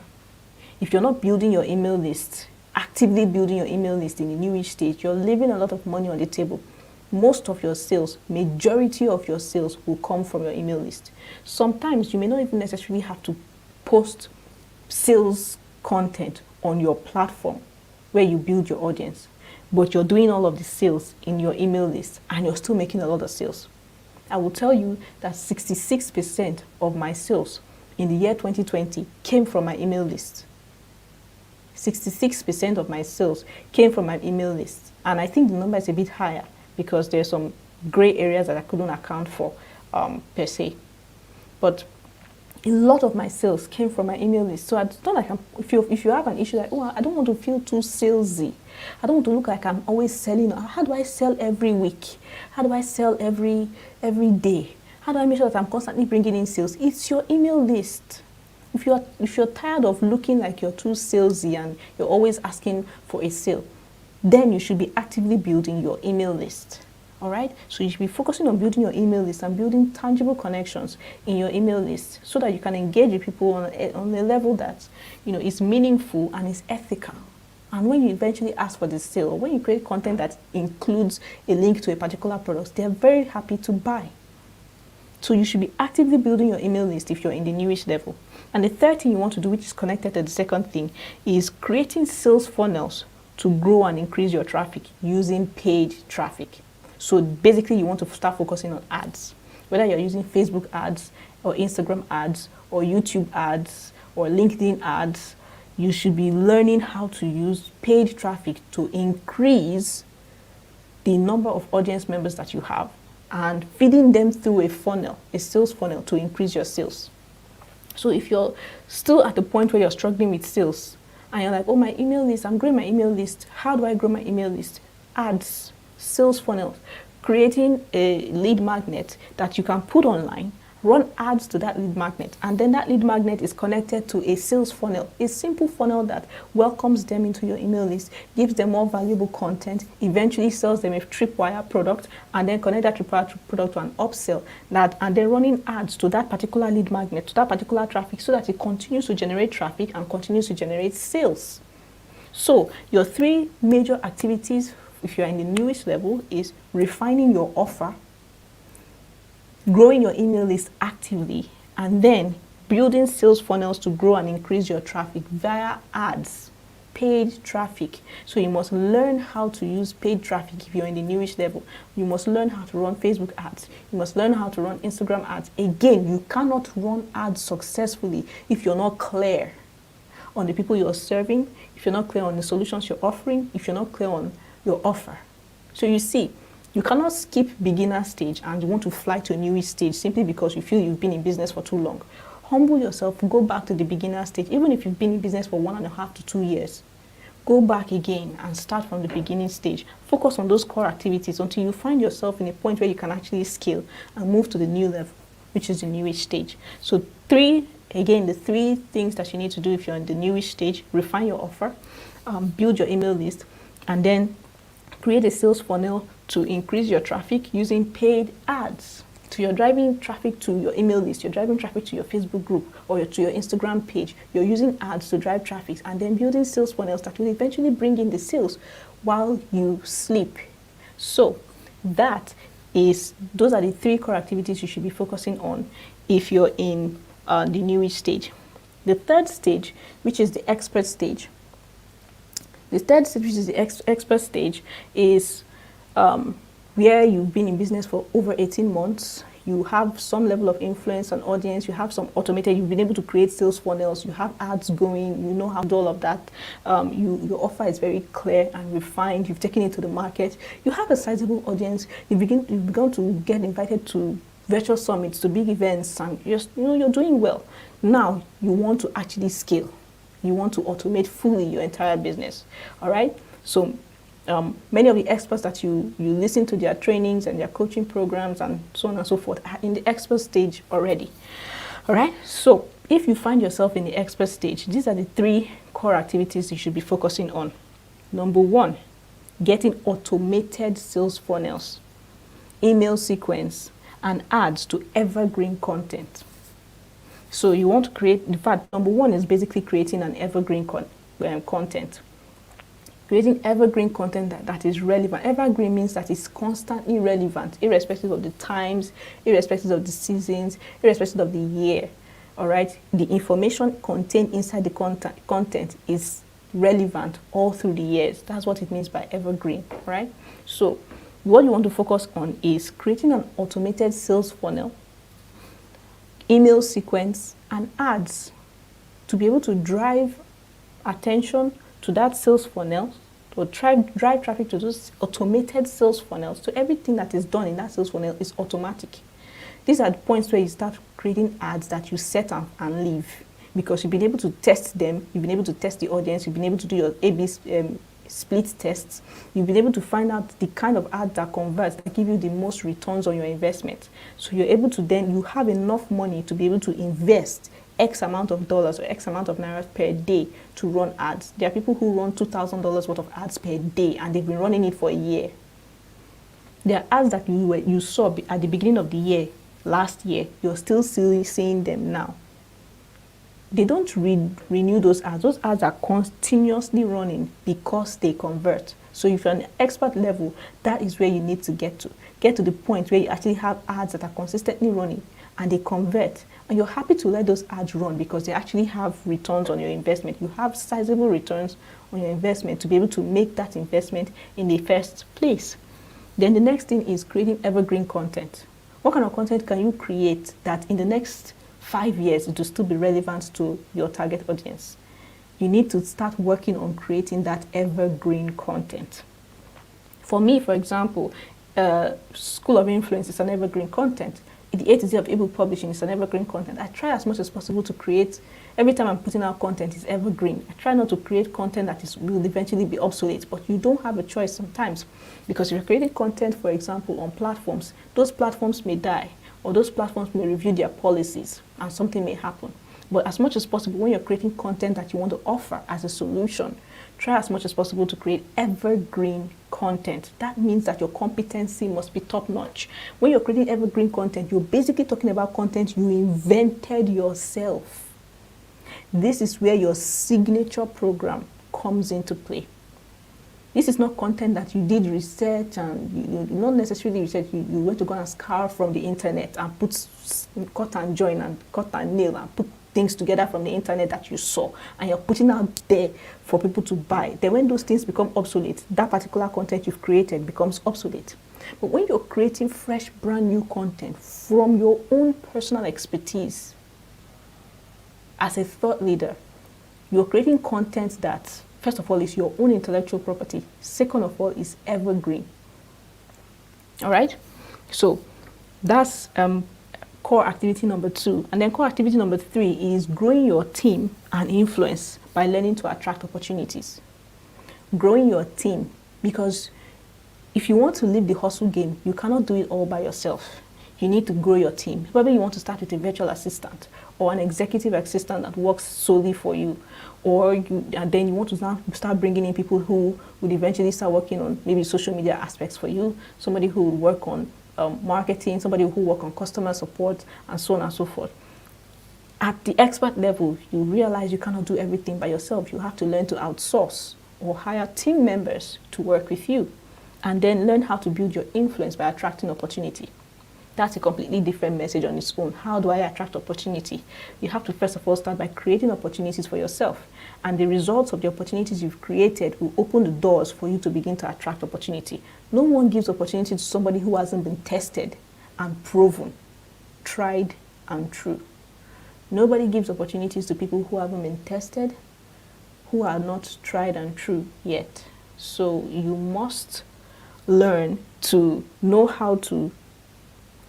If you're not building your email list, actively building your email list in the newish stage, you're leaving a lot of money on the table. Most of your sales, majority of your sales will come from your email list. Sometimes you may not even necessarily have to post sales content on your platform where you build your audience, but you're doing all of the sales in your email list and you're still making a lot of sales. I will tell you that 66% of my sales in the year 2020 came from my email list. 66% of my sales came from my email list. And I think the number is a bit higher because there's some gray areas that I couldn't account for per se. But a lot of my sales came from my email list. So it's not like if you have an issue like, oh, I don't want to feel too salesy. I don't want to look like I'm always selling. How do I sell every week? How do I sell every day? How do I make sure that I'm constantly bringing in sales? It's your email list. If you're tired of looking like you're too salesy and you're always asking for a sale, then you should be actively building your email list. All right? So you should be focusing on building your email list and building tangible connections in your email list so that you can engage with people on a level that, is meaningful and is ethical. And when you eventually ask for the sale, or when you create content that includes a link to a particular product, they're very happy to buy. So you should be actively building your email list if you're in the newish level. And the third thing you want to do, which is connected to the second thing, is creating sales funnels to grow and increase your traffic using paid traffic. So basically you want to start focusing on ads. Whether you're using Facebook ads or Instagram ads or YouTube ads or LinkedIn ads, you should be learning how to use paid traffic to increase the number of audience members that you have and feeding them through a funnel, a sales funnel, to increase your sales. So if you're still at the point where you're struggling with sales and you're like, oh, my email list, I'm growing my email list. How do I grow my email list? Ads, sales funnels, creating a lead magnet that you can put online, run ads to that lead magnet, and then that lead magnet is connected to a sales funnel, a simple funnel that welcomes them into your email list, gives them more valuable content, eventually sells them a tripwire product, and then connect that tripwire product to an upsell, and then running ads to that particular lead magnet, to that particular traffic, so that it continues to generate traffic and continues to generate sales. So your three major activities, if you're in the newest level, is refining your offer, growing your email list actively, and then building sales funnels to grow and increase your traffic via ads, paid traffic. So you must learn how to use paid traffic if you're in the newish level. You must learn how to run Facebook ads. You must learn how to run Instagram ads. Again, you cannot run ads successfully if you're not clear on the people you're serving, if you're not clear on the solutions you're offering, if you're not clear on your offer. So you see, you cannot skip beginner stage and you want to fly to a newish stage simply because you feel you've been in business for too long. Humble yourself, go back to the beginner stage. Even if you've been in business for 1.5 to 2 years, go back again and start from the beginning stage. Focus on those core activities until you find yourself in a point where you can actually scale and move to the new level, which is the newish stage. So the three things that you need to do if you're in the newish stage: refine your offer, build your email list, and then create a sales funnel to increase your traffic using paid ads. So you're driving traffic to your email list, you're driving traffic to your Facebook group or to your Instagram page. You're using ads to drive traffic and then building sales funnels that will eventually bring in the sales while you sleep. So that those are the 3 core activities you should be focusing on if you're in the newish stage. The third stage, which is the expert stage. The third stage, which is the expert stage, is where you've been in business for over 18 months. You have some level of influence and audience. You have some automated. You've been able to create sales funnels. You have ads going. You know how to do all of that. Your offer is very clear and refined. You've taken it to the market. You have a sizable audience. You've begun to get invited to virtual summits, to big events, and you're doing well. Now you want to actually scale. You want to automate fully your entire business. All right. So many of the experts that you listen to their trainings and their coaching programs and so on and so forth are in the expert stage already. All right. So if you find yourself in the expert stage, these are the 3 core activities you should be focusing on. Number 1, getting automated sales funnels, email sequence, and ads to evergreen content. So you want to create, in fact, number 1 is basically creating an evergreen content. Creating evergreen content that is relevant. Evergreen means that it's constantly relevant, irrespective of the times, irrespective of the seasons, irrespective of the year. All right. The information contained inside the content is relevant all through the years. That's what it means by evergreen, right? So what you want to focus on is creating an automated sales funnel, email sequence, and ads to be able to drive attention to that sales funnel, or drive traffic to those automated sales funnels. So everything that is done in that sales funnel is automatic. These are the points where you start creating ads that you set and leave, because you've been able to test them, you've been able to test the audience, you've been able to do your A/B split tests, you've been able to find out the kind of ad that converts, that give you the most returns on your investment. So you're able to you have enough money to be able to invest X amount of dollars or X amount of naira per day to run ads. There are people who run $2,000 worth of ads per day, and they've been running it for a year. There are ads that you saw at the beginning of the year, last year, you're still seeing them now. They don't renew those ads. Those ads are continuously running because they convert. So if you're on an expert level, that is where you need to get to. Get to the point where you actually have ads that are consistently running and they convert. And you're happy to let those ads run because they actually have returns on your investment. You have sizable returns on your investment to be able to make that investment in the first place. Then the next thing is creating evergreen content. What kind of content can you create that in the next 5 years it will still be relevant to your target audience? You need to start working on creating that evergreen content. For me, for example, School of Influence is an evergreen content. The A to Z of ebook publishing is an evergreen content. I try as much as possible to create, every time I'm putting out content is evergreen. I try not to create content that will eventually be obsolete, but you don't have a choice sometimes, because if you're creating content, for example, on platforms, those platforms may die, or those platforms may review their policies and something may happen. But as much as possible, when you're creating content that you want to offer as a solution, try as much as possible to create evergreen content. That means that your competency must be top-notch. When you're creating evergreen content, you're basically talking about content you invented yourself. This is where your signature program comes into play. This is not content that you did research and you not necessarily research. You went to go and scour from the internet and cut and join and cut and nail and put things together from the internet that you saw, and you're putting out there for people to buy. Then when those things become obsolete, that particular content you've created becomes obsolete. But when you're creating fresh, brand new content from your own personal expertise as a thought leader, you're creating content that, first of all, is your own intellectual property. Second of all, is evergreen. All right? So that's core activity number 2. And then core activity number 3 is growing your team and influence by learning to attract opportunities. Growing your team, because if you want to live the hustle game, you cannot do it all by yourself. You need to grow your team. Probably you want to start with a virtual assistant or an executive assistant that works solely for you. And then you want to now start bringing in people who would eventually start working on maybe social media aspects for you, somebody who would work on marketing, somebody who work on customer support, and so on and so forth. At the expert level, you realize you cannot do everything by yourself. You have to learn to outsource or hire team members to work with you. and then learn how to build your influence by attracting opportunity. That's a completely different message on its own. How do I attract opportunity? You have to first of all start by creating opportunities for yourself. And the results of the opportunities you've created will open the doors for you to begin to attract opportunity. No one gives opportunity to somebody who hasn't been tested and proven, tried and true. Nobody gives opportunities to people who haven't been tested, who are not tried and true yet. So you must learn to know how to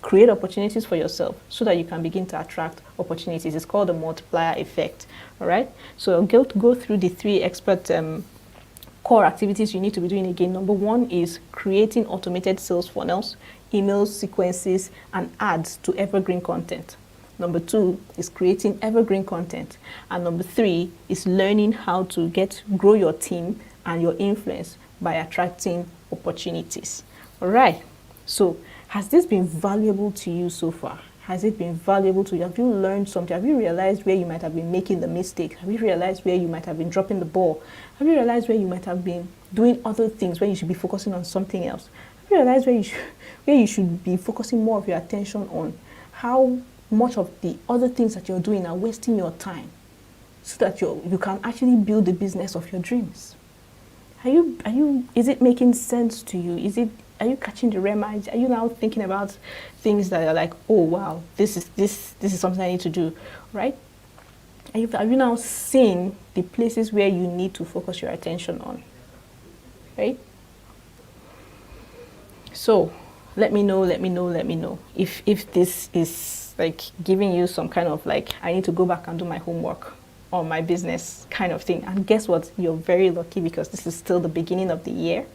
create opportunities for yourself so that you can begin to attract opportunities. It's called the multiplier effect. All right. So I'll go through the 3 expert core activities you need to be doing again. Number 1 is creating automated sales funnels, emails, sequences, and ads to evergreen content. Number 2 is creating evergreen content. And number 3 is learning how to grow your team and your influence by attracting opportunities. All right. So has this been valuable to you so far? Has it been valuable to you? Have you learned something? Have you realized where you might have been making the mistake? Have you realized where you might have been dropping the ball? Have you realized where you might have been doing other things when you should be focusing on something else? Have you realized where you should be focusing more of your attention on? How much of the other things that you're doing are wasting your time so that you can actually build the business of your dreams? Is it making sense to you? Are you catching the reminders? Are you now thinking about things that are like, oh wow, this is something I need to do, right? Are you now seeing the places where you need to focus your attention on, right? So let me know if this is like giving you some kind of like, I need to go back and do my homework on my business kind of thing. And guess what? You're very lucky because this is still the beginning of the year.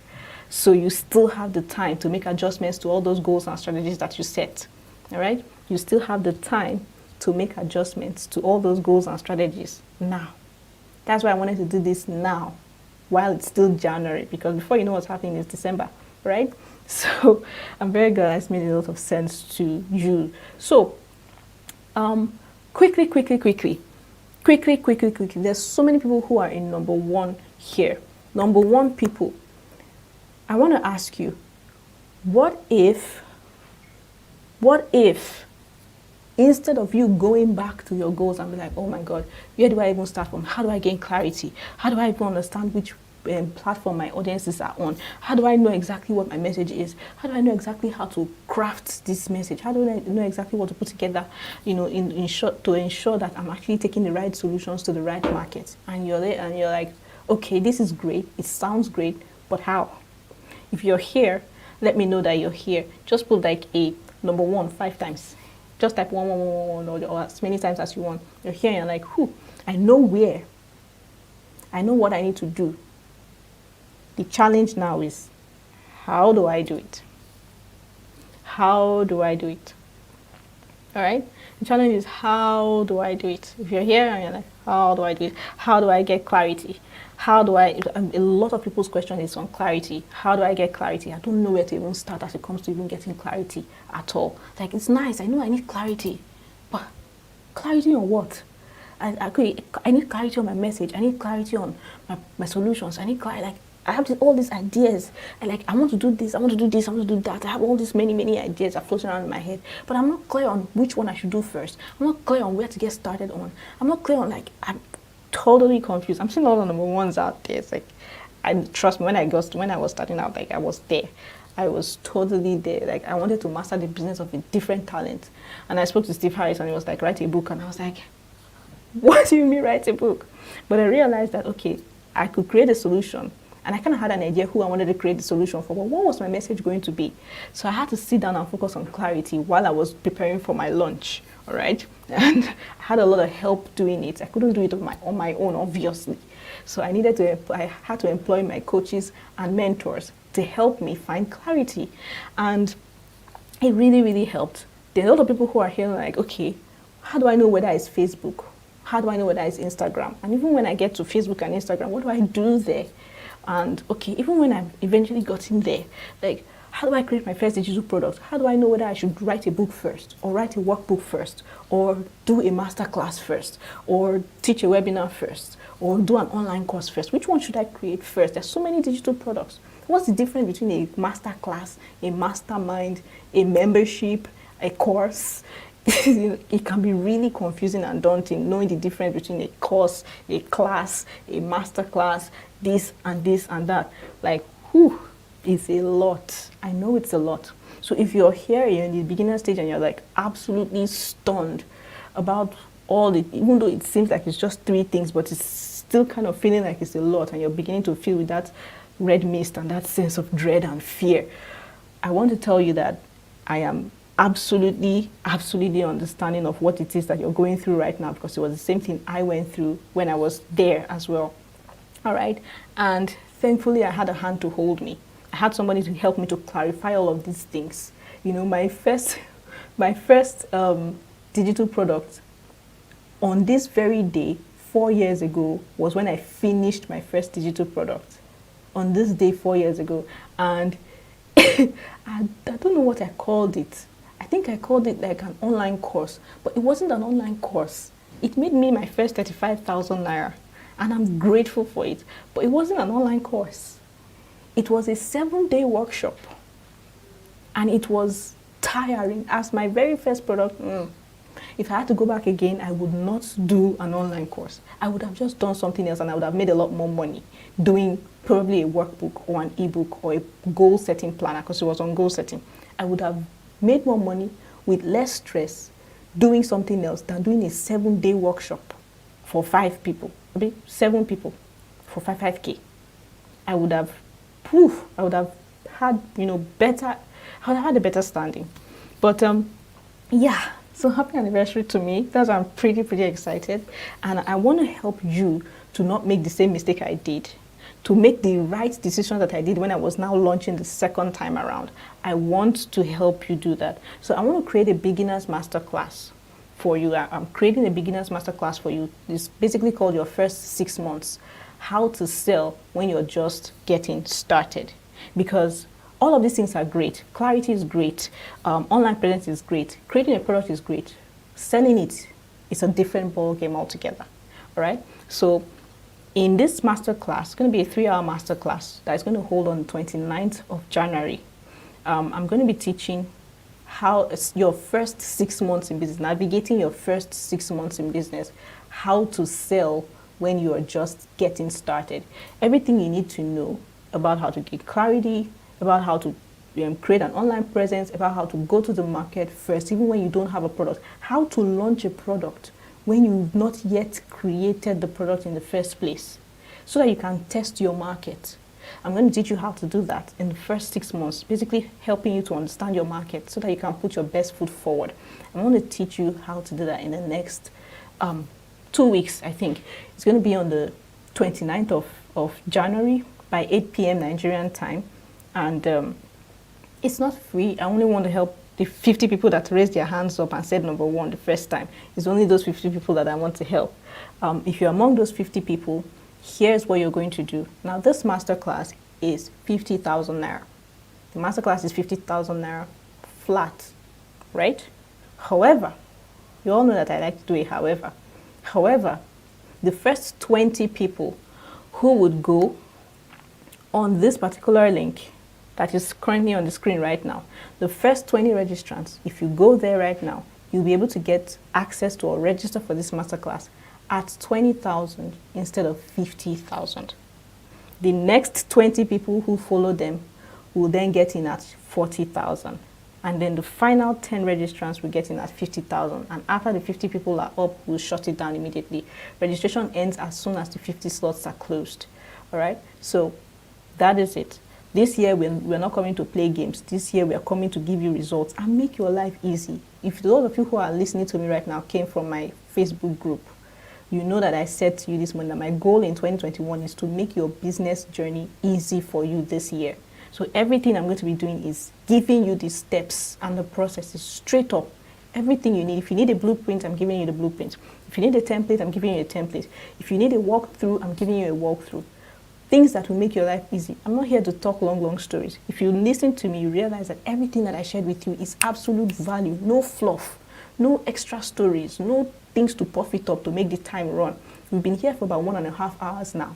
So you still have the time to make adjustments to all those goals and strategies that you set. All right? You still have the time to make adjustments to all those goals and strategies now. That's why I wanted to do this now, while it's still January, because before you know what's happening is December, right? So I'm very glad it's made a lot of sense to you. So quickly. There's so many people who are in number 1 here. Number 1 people. I want to ask you, what if instead of you going back to your goals and be like, oh my God, where do I even start from? How do I gain clarity? How do I even understand which platform my audiences are on? How do I know exactly what my message is? How do I know exactly how to craft this message? How do I know exactly what to put together, in short, to ensure that I'm actually taking the right solutions to the right market? And you're there and you're like, okay, this is great. It sounds great, but how? If you're here, let me know that you're here. Just put like a number 1 5 times. Just type 1 or as many times as you want. You're here and you're like, I know where. I know what I need to do. The challenge now is, how do I do it? How do I do it? All right? The challenge is, how do I do it? If you're here and you're like, how do I do it? How do I get clarity? A lot of people's question is on clarity. How do I get clarity? I don't know where to even start as it comes to even getting clarity at all. Like, it's nice. I know I need clarity. But clarity on what? I need clarity on my message. I need clarity on my solutions. I need clarity. Like, I have all these ideas. I want to do this. I want to do this. I want to do that. I have all these many ideas are floating around in my head. But I'm not clear on which one I should do first. I'm not clear on where to get started on. I'm not clear on, I'm totally confused. I'm seeing all the number 1s out there. It's like, trust me, when I was starting out, I was there. I was totally there. I wanted to master the business of a different talent. And I spoke to Steve Harris and he was like, write a book. And I was like, what do you mean write a book? But I realized that, okay, I could create a solution. And I kind of had an idea who I wanted to create the solution for, but what was my message going to be? So I had to sit down and focus on clarity while I was preparing for my lunch, all right? And I had a lot of help doing it. I couldn't do it on my own, obviously. So I had to employ my coaches and mentors to help me find clarity. And it really, really helped. There are a lot of people who are here like, okay, how do I know whether it's Facebook? How do I know whether it's Instagram? And even when I get to Facebook and Instagram, what do I do there? And okay, even when I've eventually gotten there, like, how do I create my first digital product? How do I know whether I should write a book first, or write a workbook first, or do a masterclass first, or teach a webinar first, or do an online course first? Which one should I create first? There's so many digital products. What's the difference between a master class, a mastermind, a membership, a course? It can be really confusing and daunting knowing the difference between a course, a class, a master class, this and this and that. Like, whew, it's a lot. I know it's a lot. So if you're here, you're in the beginner stage and you're like absolutely stunned about all the, even though it seems like it's just 3 things, but it's still kind of feeling like it's a lot, and you're beginning to feel with that red mist and that sense of dread and fear, I want to tell you that I am absolutely understanding of what it is that you're going through right now, because it was the same thing I went through when I was there as well. All right. And thankfully, I had a hand to hold me. I had somebody to help me to clarify all of these things. You know, my first digital product on this very day 4 years ago was when I finished my first digital product. On this day 4 years ago. And I don't know what I called it. I think I called it like an online course, but it wasn't an online course. It made me my first 35,000 naira, and I'm grateful for it, but it wasn't an online course. It was a 7-day workshop, and it was tiring as my very first product. If I had to go back again, I would not do an online course. I would have just done something else, and I would have made a lot more money doing probably a workbook or an ebook or a goal setting planner, because it was on goal setting. I would have made more money with less stress doing something else than doing a 7-day workshop for 5 people, 7 people for 5K. I would have had, better, I would have had a better standing. But yeah, so happy anniversary to me. That's why I'm pretty excited. And I want to help you to not make the same mistake I did, to make the right decision that I did when I was now launching the second time around. I want to help you do that. So I want to create a beginner's masterclass for you. I'm creating a beginner's masterclass for you. It's basically called your first 6 months, how to sell when you're just getting started. Because all of these things are great. Clarity is great. Online presence is great. Creating a product is great. Selling it is a different ball game altogether. All right. So in this masterclass, it's going to be a 3-hour masterclass that is going to hold on the 29th of January. I'm going to be teaching how it's your first 6 months in business, navigating your first 6 months in business, how to sell when you are just getting started. Everything you need to know about how to get clarity, about how to create an online presence, about how to go to the market first, even when you don't have a product, how to launch a product when you've not yet created the product in the first place, so that you can test your market. I'm going to teach you how to do that in the first 6 months, basically helping you to understand your market so that you can put your best foot forward. I'm going to teach you how to do that in the next 2 weeks, I think. It's going to be on the 29th of January by 8 p.m. Nigerian time. And it's not free. I only want to help the 50 people that raised their hands up and said number 1 the first time. It's only those 50 people that I want to help. If you're among those 50 people, here's what you're going to do. Now, this masterclass is 50,000 naira. The masterclass is 50,000 naira flat, right? However, you all know that I like to do a however. However, the first 20 people who would go on this particular link that is currently on the screen right now, the first 20 registrants, if you go there right now, you'll be able to get access to or register for this masterclass at 20,000 instead of 50,000. The next 20 people who follow them will then get in at 40,000. And then the final 10 registrants will get in at 50,000. And after the 50 people are up, we'll shut it down immediately. Registration ends as soon as the 50 slots are closed. All right? So that is it. This year, we're not coming to play games. This year, we are coming to give you results and make your life easy. If those of you who are listening to me right now came from my Facebook group, you know that I said to you this morning that my goal in 2021 is to make your business journey easy for you this year. So everything I'm going to be doing is giving you the steps and the processes straight up. Everything you need. If you need a blueprint, I'm giving you the blueprint. If you need a template, I'm giving you a template. If you need a walkthrough, I'm giving you a walkthrough. Things that will make your life easy. I'm not here to talk long stories. If you listen to me, you realize that everything that I shared with you is absolute value. No fluff, no extra stories, no things to puff it up to make the time run. We've been here for about 1.5 hours now.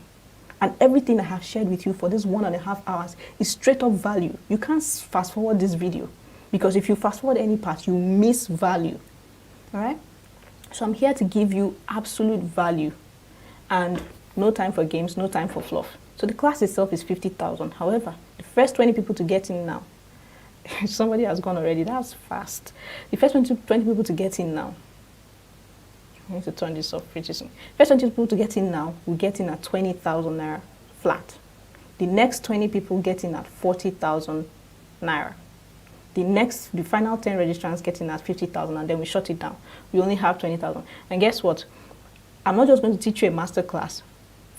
And everything I have shared with you for this 1.5 hours is straight up value. You can't fast forward this video, because if you fast forward any part, you miss value. All right? So I'm here to give you absolute value, and no time for games, no time for fluff. So the class itself is 50,000. However, the first 20 people to get in now, somebody has gone already. That's fast. The first 20 people to get in now. I need to turn this off pretty soon. First 20 people to get in now will get in at 20,000 naira flat. The next 20 people get in at 40,000 naira. The final 10 registrants get in at 50,000, and then we shut it down. We only have 20,000. And guess what? I'm not just going to teach you a master class.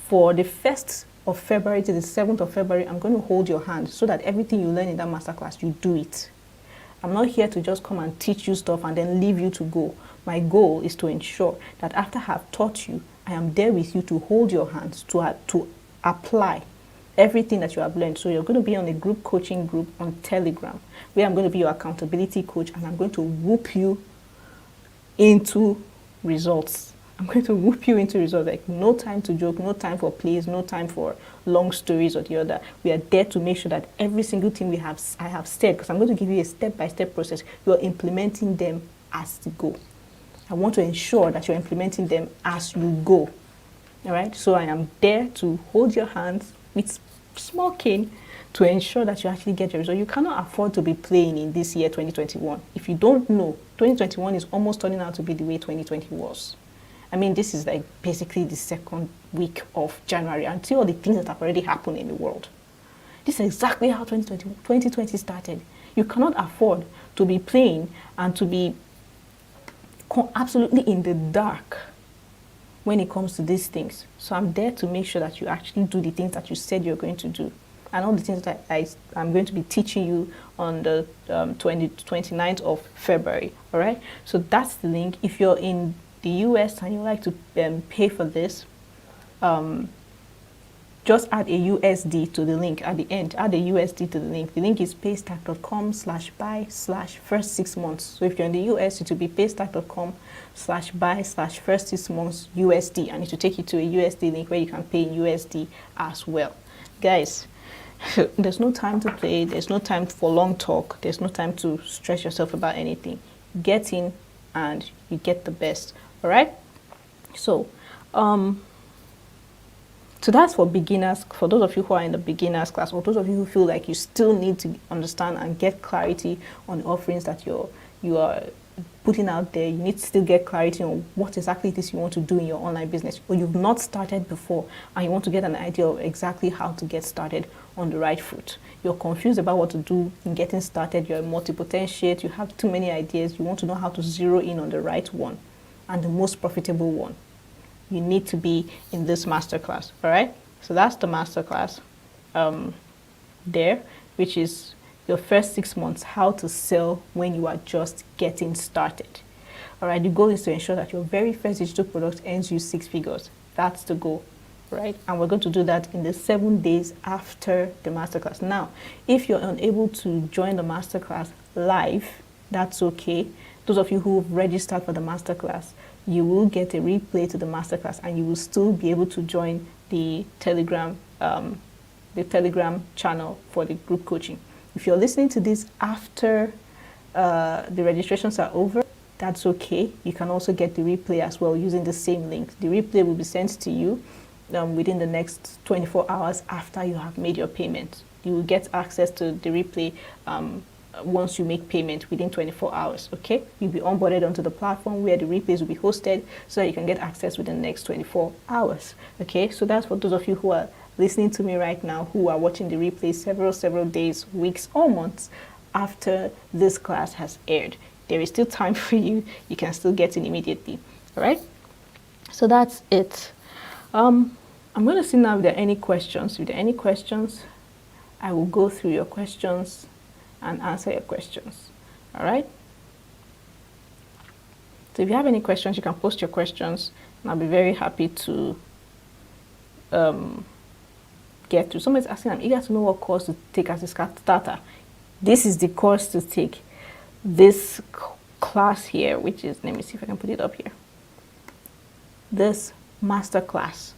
For the 1st of February to the 7th of February, I'm going to hold your hand so that everything you learn in that master class, you do it. I'm not here to just come and teach you stuff and then leave you to go. My goal is to ensure that after I have taught you, I am there with you to hold your hands, to apply everything that you have learned. So you're going to be on a group coaching group on Telegram, where I'm going to be your accountability coach, and I'm going to whoop you into results. I'm going to whoop you into results. Like, no time to joke, no time for plays, no time for long stories or the other. We are there to make sure that every single thing I have said, because I'm going to give you a step-by-step process, you're implementing them as you go. I want to ensure that you're implementing them as you go. All right? So I am there to hold your hands with small cane to ensure that you actually get your result. You cannot afford to be playing in this year, 2021. If you don't know, 2021 is almost turning out to be the way 2020 was. I mean, this is like basically the second week of January, and see all the things that have already happened in the world. This is exactly how 2020 started. You cannot afford to be playing and to be absolutely in the dark when it comes to these things. So I'm there to make sure that you actually do the things that you said you're going to do. And all the things that I'm going to be teaching you on the 29th of February. All right? So that's the link. If you're in the US and you like to pay for this, just add a USD to the link at the end. Add a USD to the link. The link is paystack.com/buy/first 6 months. So if you're in the US, it will be paystack.com/buy/first 6 months USD, and it will take you to a USD link where you can pay in USD as well. Guys, there's no time to play. There's no time for long talk. There's no time to stress yourself about anything. Get in and you get the best. All right? So that's for beginners, for those of you who are in the beginners class, or those of you who feel like you still need to understand and get clarity on the offerings that you are putting out there. You need to still get clarity on what exactly it is you want to do in your online business, or you've not started before and you want to get an idea of exactly how to get started on the right foot. You're confused about what to do in getting started. You're a multi-potentiate. You have too many ideas. You want to know how to zero in on the right one and the most profitable one. You need to be in this masterclass. All right? So that's the masterclass there, which is your first 6 months, how to sell when you are just getting started. All right? The goal is to ensure that your very first digital product earns you 6 figures. That's the goal, right? And we're going to do that in the 7 days after the masterclass. Now, if you're unable to join the masterclass live, that's okay. Those of you who've registered for the masterclass, you will get a replay to the masterclass, and you will still be able to join the Telegram channel for the group coaching. If you're listening to this after the registrations are over, that's okay. You can also get the replay as well using the same link. The replay will be sent to you within the next 24 hours after you have made your payment. You will get access to the replay once you make payment within 24 hours, okay? You'll be onboarded onto the platform where the replays will be hosted so that you can get access within the next 24 hours, okay? So that's for those of you who are listening to me right now, who are watching the replay several days, weeks, or months after this class has aired. There is still time for you. You can still get in immediately, all right? So that's it. I'm going to see now if there are any questions. If there are any questions, I will go through your questions and answer your questions. All right? So if you have any questions, you can post your questions, and I'll be very happy to get to. Somebody's asking, I'm eager to know what course to take as a starter. This is the course to take. This class here, which is, let me see if I can put it up here. This master class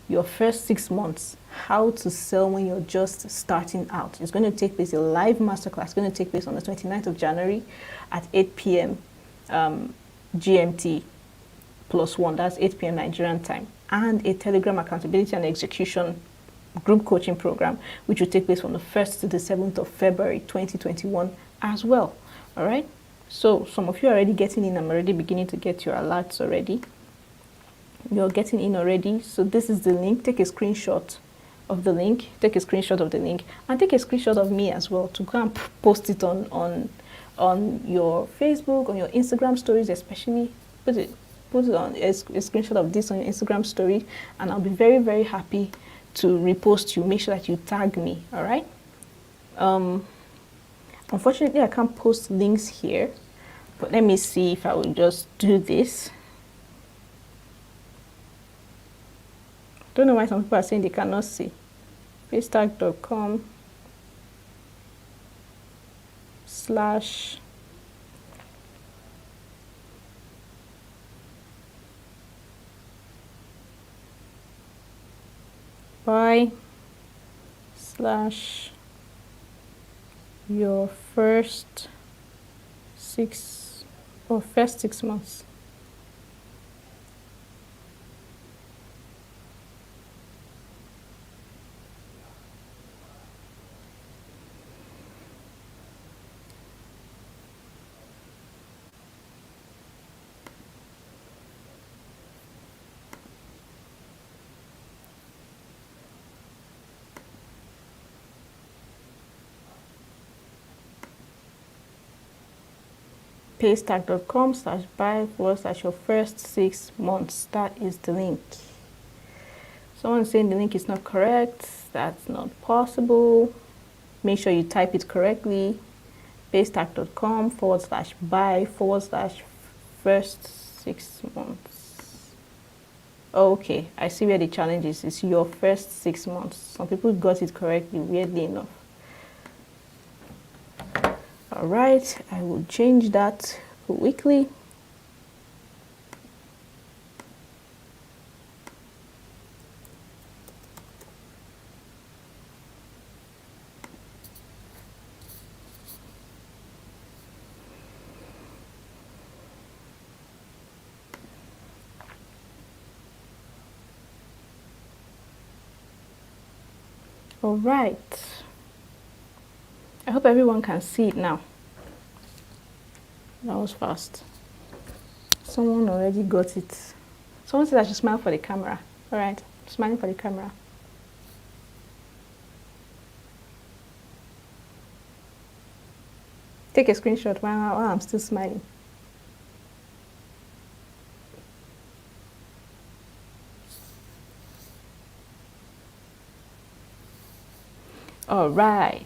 your first 6 months, how to sell when you're just starting out. It's going to take place, a live masterclass, going to take place on the 29th of January at 8 p.m. GMT +1, that's 8 p.m. Nigerian time, and a Telegram accountability and execution group coaching program, which will take place from the 1st to the 7th of February 2021 as well. All right. So some of you are already getting in. I'm already beginning to get your alerts already. You're getting in already. So this is the link. Take a screenshot of the link. Take a screenshot of the link, and take a screenshot of me as well to go and post it on your Facebook, on your Instagram stories, especially. Put it on a screenshot of this on your Instagram story, and I'll be very, very happy to repost you. Make sure that you tag me. All right. Unfortunately, I can't post links here, but let me see if I will just do this. Don't know why some people are saying they cannot see. Paystack.com/ buy/ your first 6 months. Paystack.com/buy/ your first 6 months. That is the link. Someone's saying the link is not correct. That's not possible. Make sure you type it correctly. Paystack.com/buy/ first 6 months. Okay, I see where the challenge is. It's your first 6 months. Some people got it correctly, weirdly enough. All right, I will change that weekly. All right. I hope everyone can see it now. That was fast. Someone already got it. Someone said I should smile for the camera. All right, smiling for the camera. Take a screenshot while I'm still smiling. All right.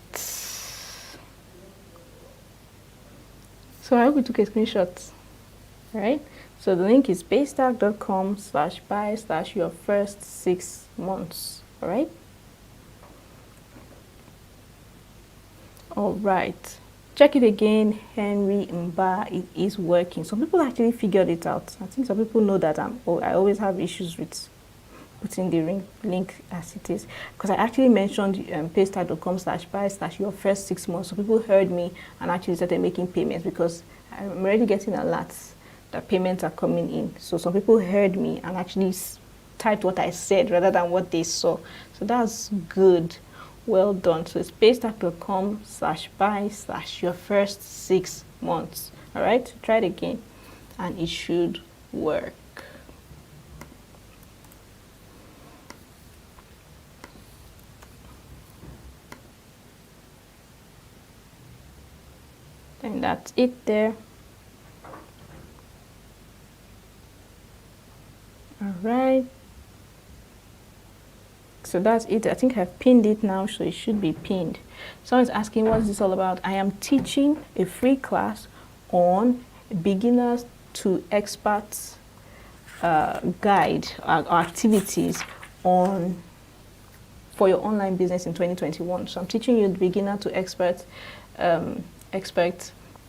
So I hope we took a screenshot. All right. So the link is paystack.com/buy/ your first 6 months. All right. All right. Check it again, Henry Mba. It is working. Some people actually figured it out. I think some people know that I always have issues with putting the link as it is, because I actually mentioned paystack.com/buy/ your first 6 months. So people heard me and actually started making payments, because I'm already getting alerts that payments are coming in. So some people heard me and actually typed what I said rather than what they saw. So that's good. Well done. So it's paystack.com/buy/ your first 6 months. All right, try it again and it should work. And that's it there. All right. So that's it. I think I've pinned it now, so it should be pinned. Someone's asking, what's this all about? I am teaching a free class on beginners to experts guide or activities for your online business in 2021. So I'm teaching you the beginner to expert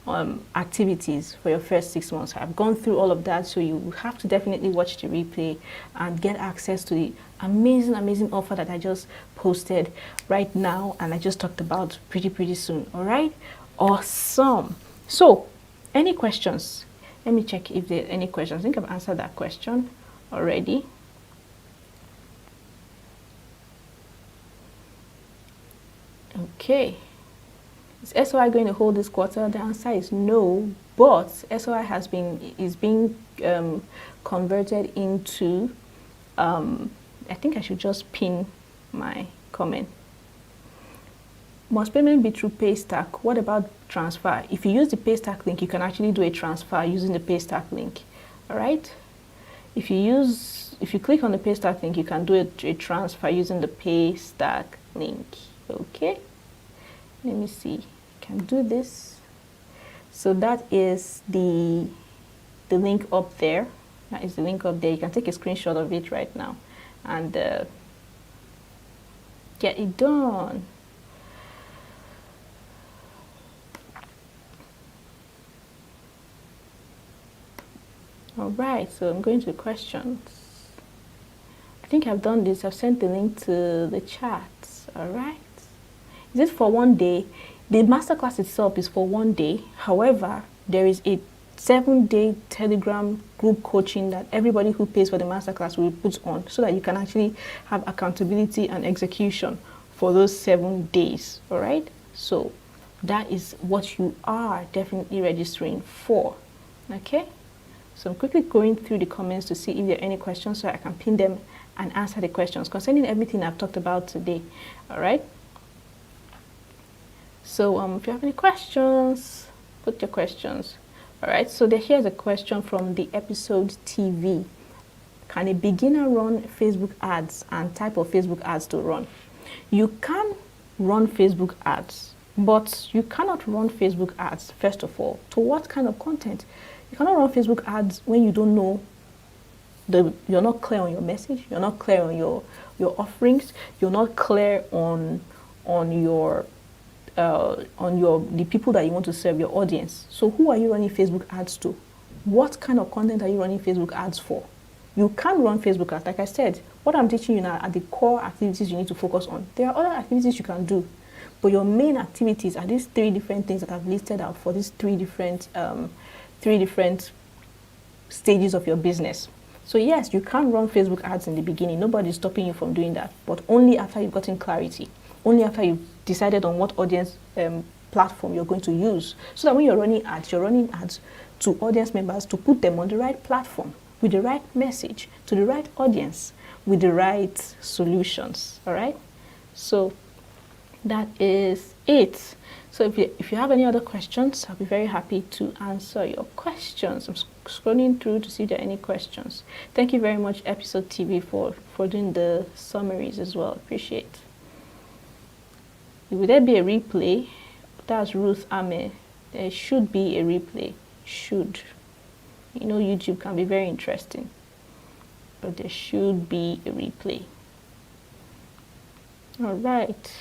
activities for your first 6 months. I've gone through all of that, so you have to definitely watch the replay and get access to the amazing offer that I just posted right now and I just talked about pretty soon. All right, awesome. So any questions? Let me check if there are any questions. I think I've answered that question already. Okay. Is SOI going to hold this quarter? The answer is no, but SOI is being converted into, I think I should just pin my comment. Must payment be through Paystack? What about transfer? If you use the Paystack link, you can actually do a transfer using the Paystack link. All right. If you click on the Paystack link, you can do a transfer using the Paystack link. Okay. Let me see. I can do this. So that is the link up there. That is the link up there. You can take a screenshot of it right now and get it done. All right, so I'm going to the questions. I think I've done this. I've sent the link to the chat. All right. Is it for one day? The masterclass itself is for one day. However, there is a 7-day Telegram group coaching that everybody who pays for the masterclass will put on so that you can actually have accountability and execution for those 7 days. All right. So that is what you are definitely registering for. Okay. So I'm quickly going through the comments to see if there are any questions so I can pin them and answer the questions concerning everything I've talked about today. All right. So if you have any questions, put your questions. All right. So here's a question from the episode TV. Can a beginner run Facebook ads and type of Facebook ads to run? You can run Facebook ads, but you cannot run Facebook ads, first of all, to what kind of content? You cannot run Facebook ads when you don't know, you're not clear on your message, you're not clear on your offerings, you're not clear on the people that you want to serve, your audience. So who are you running Facebook ads to? What kind of content are you running Facebook ads for? You can run Facebook ads. Like I said, what I'm teaching you now are the core activities you need to focus on. There are other activities you can do, but your main activities are these 3 different things that I've listed out for these 3 different stages of your business. So yes, you can run Facebook ads in the beginning. Nobody's stopping you from doing that, but only after you've gotten clarity, only after you've decided on what audience platform you're going to use, so that when you're running ads to audience members to put them on the right platform with the right message to the right audience with the right solutions. All right. So that is it. So if you have any other questions, I'll be very happy to answer your questions. I'm scrolling through to see if there are any questions. Thank you very much, Episode TV, for doing the summaries as well. Appreciate. Will there be a replay? That's Ruth Ame. There should be a replay. Should. You know, YouTube can be very interesting, but there should be a replay. All right.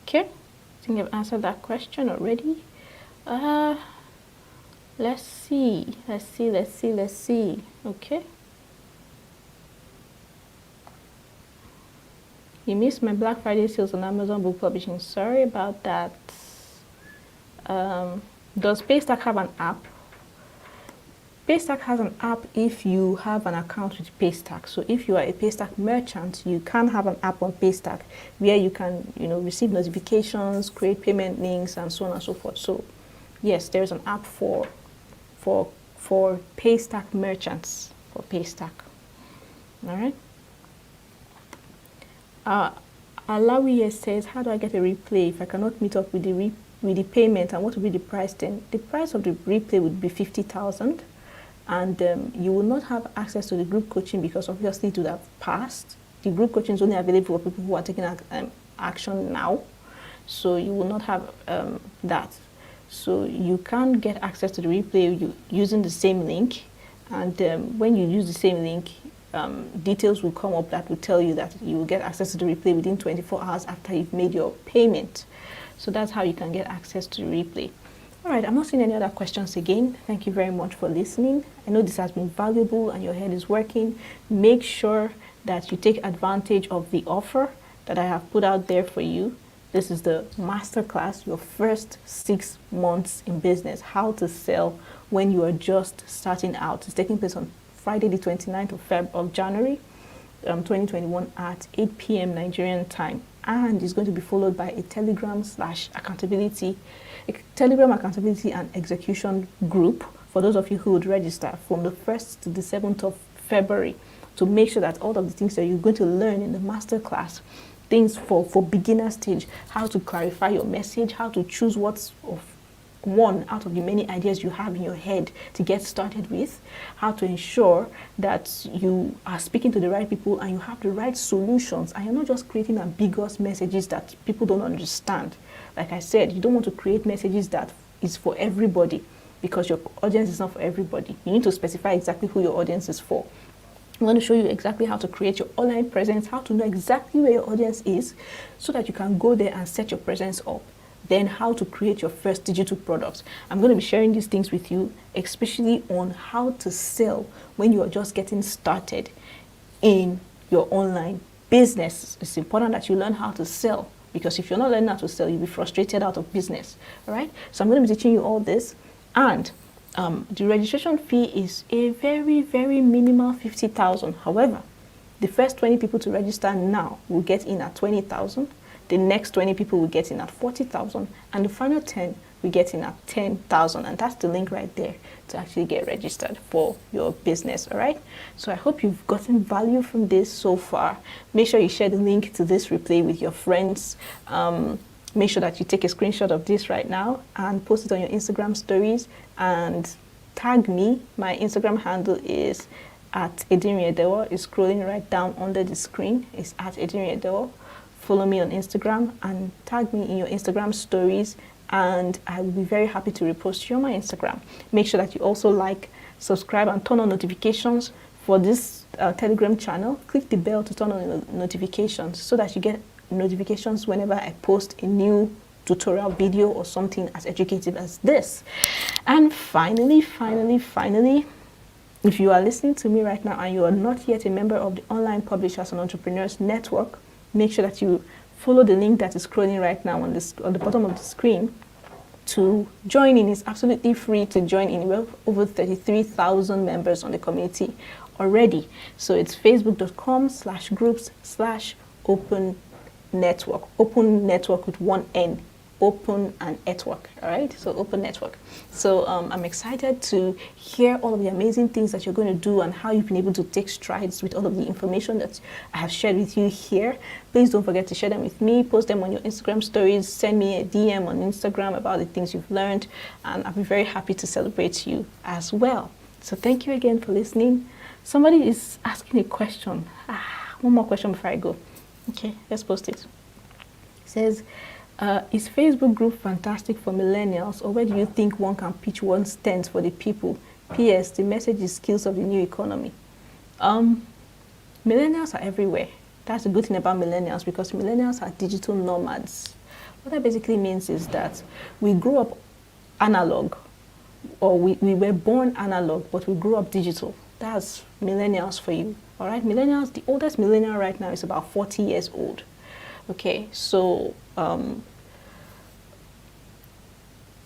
Okay, I think I've answered that question already. Let's see. Okay. You missed my Black Friday sales on Amazon Book Publishing. Sorry about that. Does Paystack have an app? Paystack has an app if you have an account with Paystack. So if you are a Paystack merchant, you can have an app on Paystack where you can, receive notifications, create payment links, and so on and so forth. So yes, there's an app for Paystack merchants, for Paystack. All right. Alawi says, how do I get a replay if I cannot meet up with the payment, and what will be the price then? The price of the replay would be 50,000. And you will not have access to the group coaching because obviously it would have passed. The group coaching is only available for people who are taking action now. So you will not have that. So you can get access to the replay using the same link. And when you use the same link, details will come up that will tell you that you will get access to the replay within 24 hours after you've made your payment. So that's how you can get access to the replay. All right, I'm not seeing any other questions again. Thank you very much for listening. I know this has been valuable and your head is working. Make sure that you take advantage of the offer that I have put out there for you. This is the masterclass, your first 6 months in business, how to sell when you are just starting out. It's taking place on Friday, the 29th of January, 2021 at 8 p.m. Nigerian time. And it's going to be followed by a Telegram accountability and execution group for those of you who would register from the 1st to the 7th of February to make sure that all of the things that you're going to learn in the masterclass, things for beginner stage, how to clarify your message, how to choose what's of one out of the many ideas you have in your head to get started with, how to ensure that you are speaking to the right people and you have the right solutions and you're not just creating ambiguous messages that people don't understand. Like I said, you don't want to create messages that is for everybody because your audience is not for everybody. You need to specify exactly who your audience is for. I'm going to show you exactly how to create your online presence, how to know exactly where your audience is so that you can go there and set your presence up. Then how to create your first digital products. I'm going to be sharing these things with you, especially on how to sell when you are just getting started in your online business. It's important that you learn how to sell because if you're not learning how to sell, you'll be frustrated out of business. All right. So I'm going to be teaching you all this, and the registration fee is a very, very minimal 50,000. However, the first 20 people to register now will get in at 20,000. The next 20 people will get in at 40,000, and the final 10 will get in at 10,000. And that's the link right there to actually get registered for your business. All right. So I hope you've gotten value from this so far. Make sure you share the link to this replay with your friends. Make sure that you take a screenshot of this right now and post it on your Instagram stories and tag me. My Instagram handle is at Edinriedewo. It's scrolling right down under the screen. It's at Edinriedewo. Follow me on Instagram and tag me in your Instagram stories, and I will be very happy to repost you on my Instagram. Make sure that you also like, subscribe, and turn on notifications for this Telegram channel. Click the bell to turn on notifications so that you get notifications whenever I post a new tutorial video or something as educative as this. And finally, if you are listening to me right now and you are not yet a member of the Online Publishers and Entrepreneurs Network, make sure that you follow the link that is scrolling right now on the bottom of the screen to join in. It's absolutely free to join in. We have over 33,000 members on the community already. So it's facebook.com/groups/open network. Open network with one N. Open and network. All right, so Open Network. So I'm excited to hear all of the amazing things that you're going to do and how you've been able to take strides with all of the information that I have shared with you here. Please don't forget to share them with me, post them on your Instagram stories, send me a DM on Instagram about the things you've learned, and I'll be very happy to celebrate you as well. So thank you again for listening. Somebody is asking a question. One more question before I go. Okay, let's post it. It says, is Facebook group fantastic for millennials, or where do you think one can pitch one's stance for the people? PS, the message is skills of the new economy. Millennials are everywhere. That's the good thing about millennials, because millennials are digital nomads. What that basically means is that we grew up analog, or we were born analog, but we grew up digital. That's millennials for you. All right, millennials, the oldest millennial right now is about 40 years old. Okay, so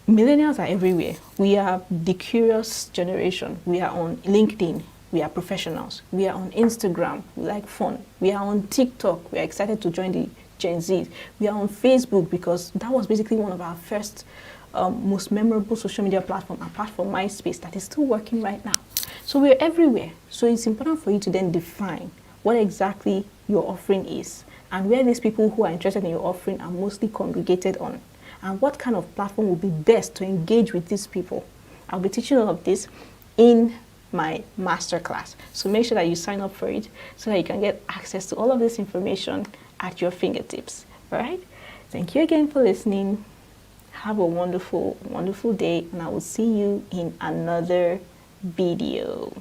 millennials are everywhere. We are the curious generation. We are on LinkedIn. We are professionals. We are on Instagram. We like fun. We are on TikTok. We are excited to join the Gen Z. We are on Facebook because that was basically one of our first most memorable social media platform, apart from MySpace, that is still working right now. So we're everywhere. So it's important for you to then define what exactly your offering is and where these people who are interested in your offering are mostly congregated on, and what kind of platform will be best to engage with these people. I'll be teaching all of this in my masterclass. So make sure that you sign up for it so that you can get access to all of this information at your fingertips. All right? Thank you again for listening. Have a wonderful, wonderful day, and I will see you in another video.